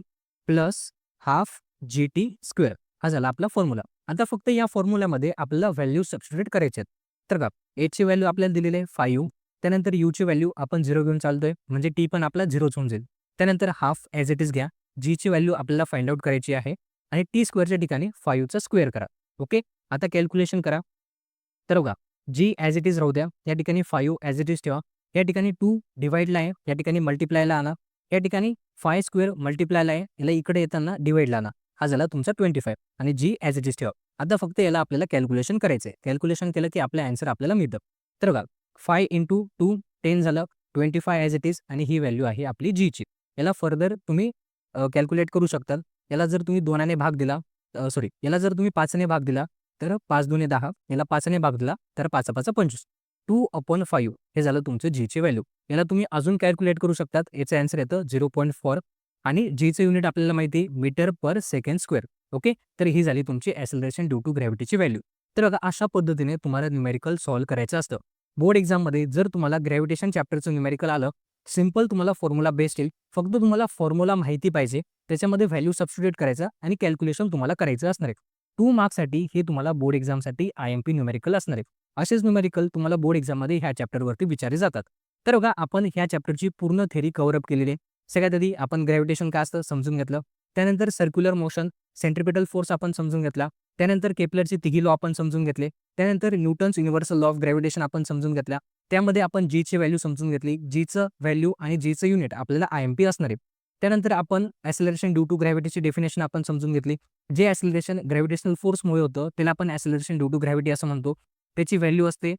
+ ½ GT². हा झाला आपला फॉर्म्युला. आता फक्त या फॉर्म्युल्यामध्ये आपल्याला व्हॅल्यू सबस्टिट्यूट करायचे आहेत. तर बघा H ची व्हॅल्यू आपल्याला दिलेली आहे 5. त्यानंतर U ची व्हॅल्यू आपण 0 घेऊन चालतोय म्हणजे T पण आपला 0च होऊन जाईल. त्यानंतर हाफ ॲज इट इज घ्या. G ची व्हॅल्यू आपल्याला फाइंड आउट करायची आहे आणि T² ठिकाणी 5चा स्क्वेअर करा. ओके, आता कॅल्क्युलेशन करा. तर बघा G ॲज इट इज राहू द्या. या ठिकाणी 5 ॲज इट इज ठेवा. या ठिकाणी 2 डिवाइडला आहे, या ठिकाणी मल्टिप्लायला आणा. या ठिकाणी 5² मल्टिप्लायला आहे, याला इकडे येताना डिवाइडला आणा. हा झाला तुमचा 25 आणि G ॲज इट इज ठेवा. आता फक्त याला आपल्याला कॅल्क्युलेशन करायचं आहे. कॅल्क्युलेशन केलं की आपलं आन्सर आपल्याला मिळतं. तर बघा 5 × 2 10 झालं, 25 ॲज इट इज आणि ही व्हॅल्यू आहे आपली G ची. याला फर्दर तुम्ही कॅल्क्युलेट करू शकता. याला जर तुम्ही 2 ने भाग दिला, याला जर तुम्ही 5 ने भाग दिला तर 5 × 2 = 10. याला 5 ने भाग दिला तर 5 × 5 = 25. 2/5 हे झालं तुमचं G ची व्हॅल्यू. याला तुम्ही अजून कॅल्क्युलेट करू शकतात. याचं आन्सर येतं 0.4 आणि Gचं युनिट आपल्याला माहिती आहे मीटर पर सेकंड स्क्वेअर. ओके, तर ही झाली तुमची ॲक्सेलरेशन ड्यू टू ग्रॅव्हिटीची व्हॅल्यू. तर बघा अशा पद्धतीने तुम्हाला न्यूमेरिकल सॉल्व्ह करायचं असतं. बोर्ड एक्झाममध्ये जर तुम्हाला ग्रॅव्हिटेशन चॅप्टरचं न्यूमेरिकल आलं, सिंपल तुम्हाला फॉर्म्युला बेस्ड येईल. फक्त तुम्हाला फॉर्म्युला माहिती पाहिजे, त्याच्यामध्ये व्हॅल्यू सबस्टिट्यूट करायचा आणि कॅल्क्युलेशन तुम्हाला करायचं असणार आहे. 2 मार्क्ससाठी हे तुम्हाला बोर्ड एक्झामसाठी IMP न्यूमेरिकल असणार आहे. असेच न्यूमेरिकल तुम्हाला बोर्ड एक्झाममध्ये ह्या चॅप्टरवरती विचारले जातात. तर बघा आपण ह्या चॅप्टरची पूर्ण थेरी कव्हर अप केलेली आहे. सगळ्यात आधी आपण ग्रॅव्हिटेशन काय असतं समजून घेतलं. त्यानंतर सर्क्युलर मोशन, सेंट्रिपिटल फोर्स आपण समजून घेतला. त्यानंतर केपलरचे तिघी लॉ आपण समजून घेतले. त्यानंतर Newton's universal law of gravitation आपण समजून घेतला. त्यामध्ये आपण जीची व्हॅल्यू समजून घेतली. जीचं व्हॅल्यू आणि जीचं युनिट आपल्याला आयएमपी असणार आहे. त्यानंतर आपण ॲक्सेलरेशन ड्यू टू ग्रॅव्हिटीची डेफिनेशन आपण समजून घेतली. जे ॲक्सेलरेशन ग्रॅव्हिटेशनल फोर्समुळे होतं त्याला आपण ॲक्सेलरेशन ड्यू टू ग्रॅव्हिटी असं म्हणतो. त्याची व्हॅल्यू असते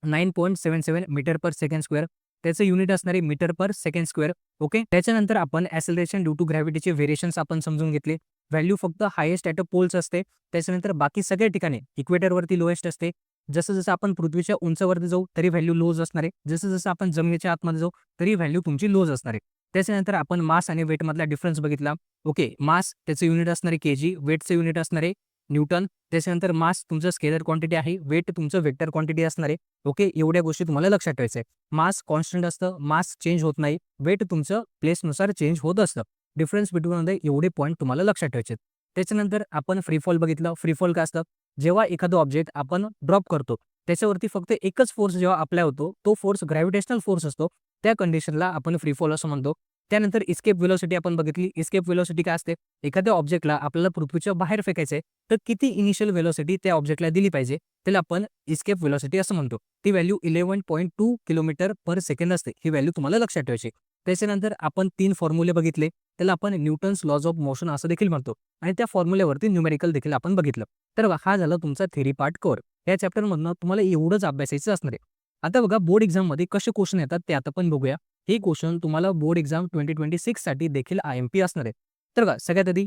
9.77 मीटर पर सेकंड स्क्वेअर. त्याचं युनिट असणारे मीटर पर सेकंड स्क्वेअर. ओके. त्याच्यानंतर आपण ॲक्सेलरेशन ड्यू टू ग्रॅव्हिटीचे व्हेरिएशन्स आपण समजून घेतले. व्हॅल्यू फक्त हायेस्ट ॲट अ पोल्स असते. त्याच्यानंतर बाकी सगळ्या ठिकाणी इक्वेटरवरती लोएस्ट असते. जसं आपण पृथ्वीच्या उंचावरती जाऊ तरी व्हॅल्यू लोज असणार आहे. जसं आपण जमिनीच्या आतमध्ये जाऊ तरी व्हॅल्यू तुमची लोज असणार आहे. त्याच्यानंतर आपण मास आणि वेटमधला डिफरन्स बघितला. ओके. मास त्याचं युनिट असणारे केजी, वेटचं युनिट असणारे न्यूटन. त्याच्यानंतर मास तुमचं स्केलर क्वांटिटी आहे, वेट तुमचं वेक्टर क्वांटिटी असणार आहे. ओके. एवढ्या गोष्टी तुम्हाला लक्षात ठेवायचं आहे. मास कॉन्स्टंट असतं, मास चेंज होत नाही, वेट तुमचं प्लेसनुसार चेंज होत असतं. डिफरन्स बिटवीनमध्ये एवढे पॉईंट तुम्हाला लक्षात ठेवायचे. त्याच्यानंतर आपण फ्रीफॉल बघितलं. फ्रीफॉल काय असतं? जेव्हा एखादं ऑब्जेक्ट आपण ड्रॉप करतो त्याच्यावरती फक्त एकच फोर्स जेव्हा अप्लाय होतो तो फोर्स ग्रॅव्हिटेशनल फोर्स असतो. त्या कंडिशनला आपण फ्रीफॉल असं म्हणतो. त्यानंतर इस्केप व्हेलॉसिटी आपण बघितली. इस्केप व्हेलॉसिटी काय असते? एखाद्या ऑब्जेक्टला आपल्याला पृथ्वीच्या बाहेर फेकायचं आहे तर किती इनिशियल व्हेलॉसिटी त्या ऑब्जेक्टला दिली पाहिजे त्याला आपण इस्केप व्हेलॉसिटी असं म्हणतो. ती व्हॅल्यू 11.2 किलोमीटर पर सेकंड असते. ही व्हॅल्यू तुम्हाला लक्षात ठेवायची. त्याच्यानंतर आपण 3 फॉर्म्युले बघितले. त्याला आपण न्यूटन्स लॉज ऑफ मोशन असं देखील म्हणतो आणि त्या फॉर्म्युल्यावरती न्यूमेरिकल देखील आपण बघितलं. तर हा झाला तुमचा थेरी पार्ट कव्हर. या चॅप्टरमधनं तुम्हाला एवढंच अभ्यासायचं असणार आहे. आता बघा बोर्ड एक्झाममध्ये कसे क्वेश्चन येतात ते आता पण बघूया. हे क्वेश्चन तुम्हाला बोर्ड एक्झाम 2026 साठी देखील आयएमपी असणार आहे. तर बघा सगळ्यात आधी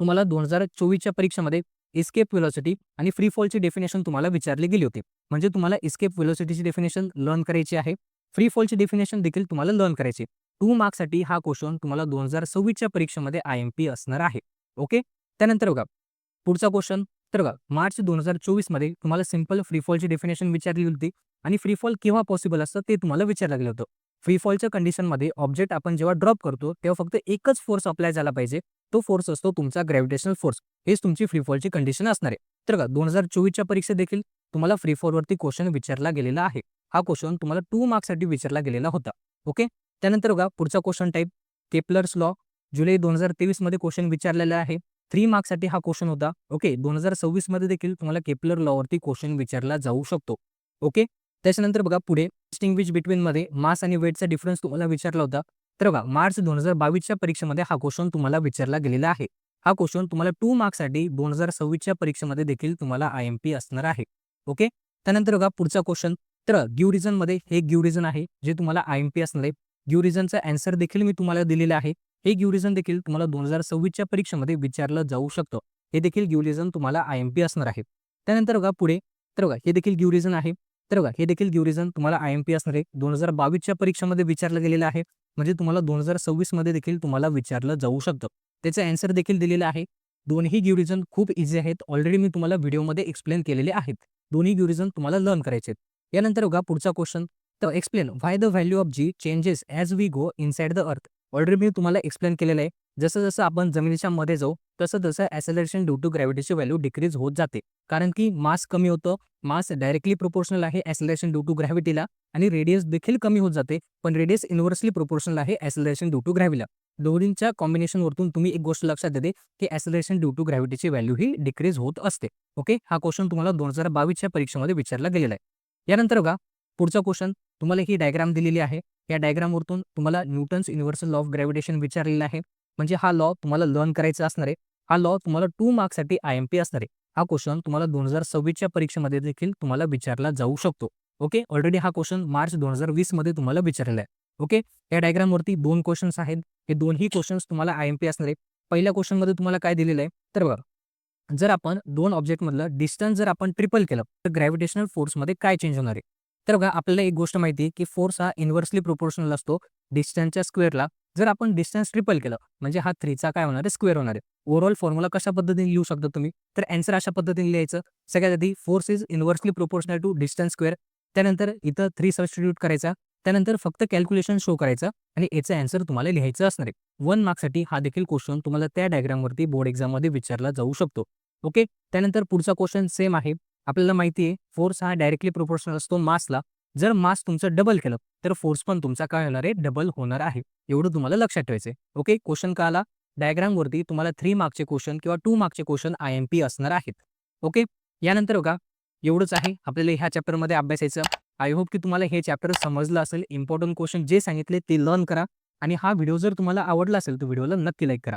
तुम्हाला 2024च्या परीक्षेमध्ये एस्केप व्हेलॉसिटी आणि फ्री फॉलची डेफिनेशन तुम्हाला विचारली गेली होती. म्हणजे तुम्हाला एस्केप व्हेलॉसिटीची डेफिनेशन लर्न करायची आहे. फ्री फॉलची डेफिनेशन देखील तुम्हाला लर्न करायची. 2 मार्क्ससाठी हा क्वेश्चन तुम्हाला 2026च्या परीक्षेमध्ये आयएमपी असणार आहे. ओके. त्यानंतर बघा पुढचा क्वेश्चन. तर बघा मार्च 2024 मध्ये तुम्हाला सिंपल फ्री फॉलची डेफिनेशन विचारली होती आणि फ्री फॉल केव्हा पॉसिबल असतं ते तुम्हाला विचारलं गेलं होतं. फ्री फॉलच्या कंडिशनमध्ये ऑब्जेक्ट आपण जेव्हा ड्रॉप करतो तेव्हा फक्त एकच फोर्स अप्लाय झाला पाहिजे. तो फोर्स असतो तुमचा ग्रॅव्हिटेशनल फोर्स. हेच तुमची फ्री फॉलची कंडिशन असणार आहे. तर बघा 2024च्या परीक्षेत देखील तुम्हाला फ्री फॉलवरती क्वेश्चन विचारला गेलेला आहे. हा क्वेश्चन तुम्हाला 2 मार्क्ससाठी विचारला गेलेला होता. ओके. त्यानंतर बघा पुढचा क्वेश्चन टाईप केपलर्स लॉ. जुलै 2023 मध्ये क्वेश्चन विचारलेला आहे. 3 मार्क्ससाठी हा क्वेश्चन होता. ओके. 2026 मध्ये देखील तुम्हाला केपलर लॉवरती क्वेश्चन विचारला जाऊ शकतो. ओके. त्याच्यानंतर बघा पुढे डिस्टिंग्विश बिटवीन मध्ये मास आणि वेटचा डिफरन्स तुम्हाला विचारला होता. तर बघा मार्च 2022च्या परीक्षेमध्ये हा क्वेश्चन तुम्हाला विचारला गेलेला आहे. हा क्वेश्चन तुम्हाला 2 मार्क्ससाठी 2026च्या परीक्षेमध्ये देखील तुम्हाला आयएमपी असणार आहे. ओके. त्यानंतर बघा पुढचा क्वेश्चन. तर गिव रिझन मध्ये हे गिव रिझन आहे जे तुम्हाला आयएमपी असणार आहे. गिव रिझनचा आन्सर देखील मी तुम्हाला दिलेला आहे. हे गिव रिझन देखील तुम्हाला 2026च्या परीक्षेमध्ये विचारलं जाऊ शकतं. हे देखील गिव रिझन तुम्हाला आयएमपी असणार आहे. त्यानंतर बघा पुढे. तर बघा हे देखील गिव रिझन आहे. तर बघा हे देखील गिव रिझन तुम्हाला आयएमपी असणार आहे. 2022च्या परीक्षेमध्ये विचारलं गेलेलं आहे. म्हणजे तुम्हाला 2026 मध्ये देखील तुम्हाला विचारलं जाऊ शकतं. त्याचं आन्सर देखील दिलेलं आहे. दोन्ही गिव रिझन खूप इझी आहेत. ऑलरेडी मी तुम्हाला व्हिडिओमध्ये एक्सप्लेन केलेले आहेत. दोन्ही गिव रिझन तुम्हाला लर्न करायचे आहेत. यानंतर बघा पुढचा क्वेश्चन. तर explain why the value of g changes as we go inside the earth. Already मी तुम्हाला एक्सप्लेन केलेलं आहे. जसं आपण जमिनीच्या मध्ये जाऊ तसं ॲक्सेलरेशन ड्यू टू ग्रॅव्हिटीची व्हॅल्यू डिक्रीज होत जाते. कारण की मास कमी होतं. मास डायरेक्टली प्रोपोर्शनल आहे ॲक्सेलरेशन ड्यू टू ग्रॅव्हिटीला आणि रेडियस देखील कमी होत जाते. पण रेडियस इन्व्हर्सली प्रोपोर्शनल आहे ॲक्सेलरेशन ड्यू टू ग्रॅव्हिटीला. दोन्हींच्या कॉम्बिनेशनवरून तुम्ही एक गोष्ट लक्षात येते की ॲक्सेलरेशन ड्यू टू ग्रॅव्हिटीची व्हॅल्यू ही डिक्रीज होत असते. ओके. हा क्वेश्चन तुम्हाला 2022च्या परीक्षेमध्ये विचारला गेलेला आहे. यानंतर बघा पुढचा क्वेश्चन. तुम्हाला ही डायग्राम दिलेली आहे. या डायग्रामवरून तुम्हाला Newton's universal law of gravitation विचारलेला आहे. म्हणजे हा लॉ तुम्हाला लर्न करायचा असणार आहे. हा लॉ तुम्हाला 2 मार्क्ससाठी आयएमपी असणार आहे. हा क्वेश्चन तुम्हाला 2026च्या परीक्षेमध्ये देखील तुम्हाला विचारला जाऊ शकतो. ओके. ऑलरेडी हा क्वेश्चन मार्च 2020 मध्ये तुम्हाला विचारलेला आहे. ओके. या डायग्रामवरती 2 क्वेश्चन्स आहेत. हे दोन्ही क्वेश्चन्स तुम्हाला आयएमपी असणार आहे. पहिल्या क्वेश्चनमध्ये तुम्हाला काय दिलेलं आहे. तर बघा जर आपण 2 ऑब्जेक्टमधलं डिस्टन्स जर आपण ट्रिपल केलं तर ग्रॅव्हिटेशनल फोर्समध्ये काय चेंज होणार आहे. तर बघा आपल्याला एक गोष्ट माहिती आहे की फोर्स हा इन्व्हर्सली प्रोपोर्शनल असतो डिस्टन्सच्या स्क्वेअरला. जर आपण डिस्टन्स ट्रिपल केलं म्हणजे हा 3चा काय होणार आहे स्क्वेअर होणार आहे. ओव्हरऑल फॉर्म्युला कशा पद्धतीने लिहू शकता तुम्ही. तर आन्सर अशा पद्धतीने लिहायचं. सगळ्यात आधी force is inversely proportional to distance square. त्यानंतर इथं 3 सबस्टिट्यूट करायचा. त्यानंतर फक्त कॅल्क्युलेशन शो करायचं आणि याचं आन्सर तुम्हाला लिहायचं असणार आहे. 1 मार्क्ससाठी हा देखील क्वेश्चन तुम्हाला त्या डायग्रामवरती बोर्ड एक्झाममध्ये विचारला जाऊ शकतो. ओके. त्यानंतर पुढचा क्वेश्चन सेम आहे. आपल्याला माहिती आहे फोर्स हा डायरेक्टली प्रोपोर्शनल असतो मासला. जर मास तुमचं डबल केलं तर फोर्स पण तुमचा काय होणार आहे, डबल होणार आहे. एवढं तुम्हाला लक्षात ठेवायचं आहे. ओके, क्वेश्चन कळाला? डायग्रामवरती तुम्हाला 3 मार्क्सचे क्वेश्चन किंवा 2 मार्क्सचे क्वेश्चन IMP असणार आहेत. ओके, यानंतर बघा एवढंच आहे आपल्याला ह्या चॅप्टरमध्ये अभ्यासायचं. आय होप की तुम्हाला हे चॅप्टर समजलं असेल. इम्पोर्टंट क्वेश्चन जे सांगितले ते लर्न करा आणि हा व्हिडिओ जर तुम्हाला आवडला असेल तर व्हिडिओला नक्की लाईक करा.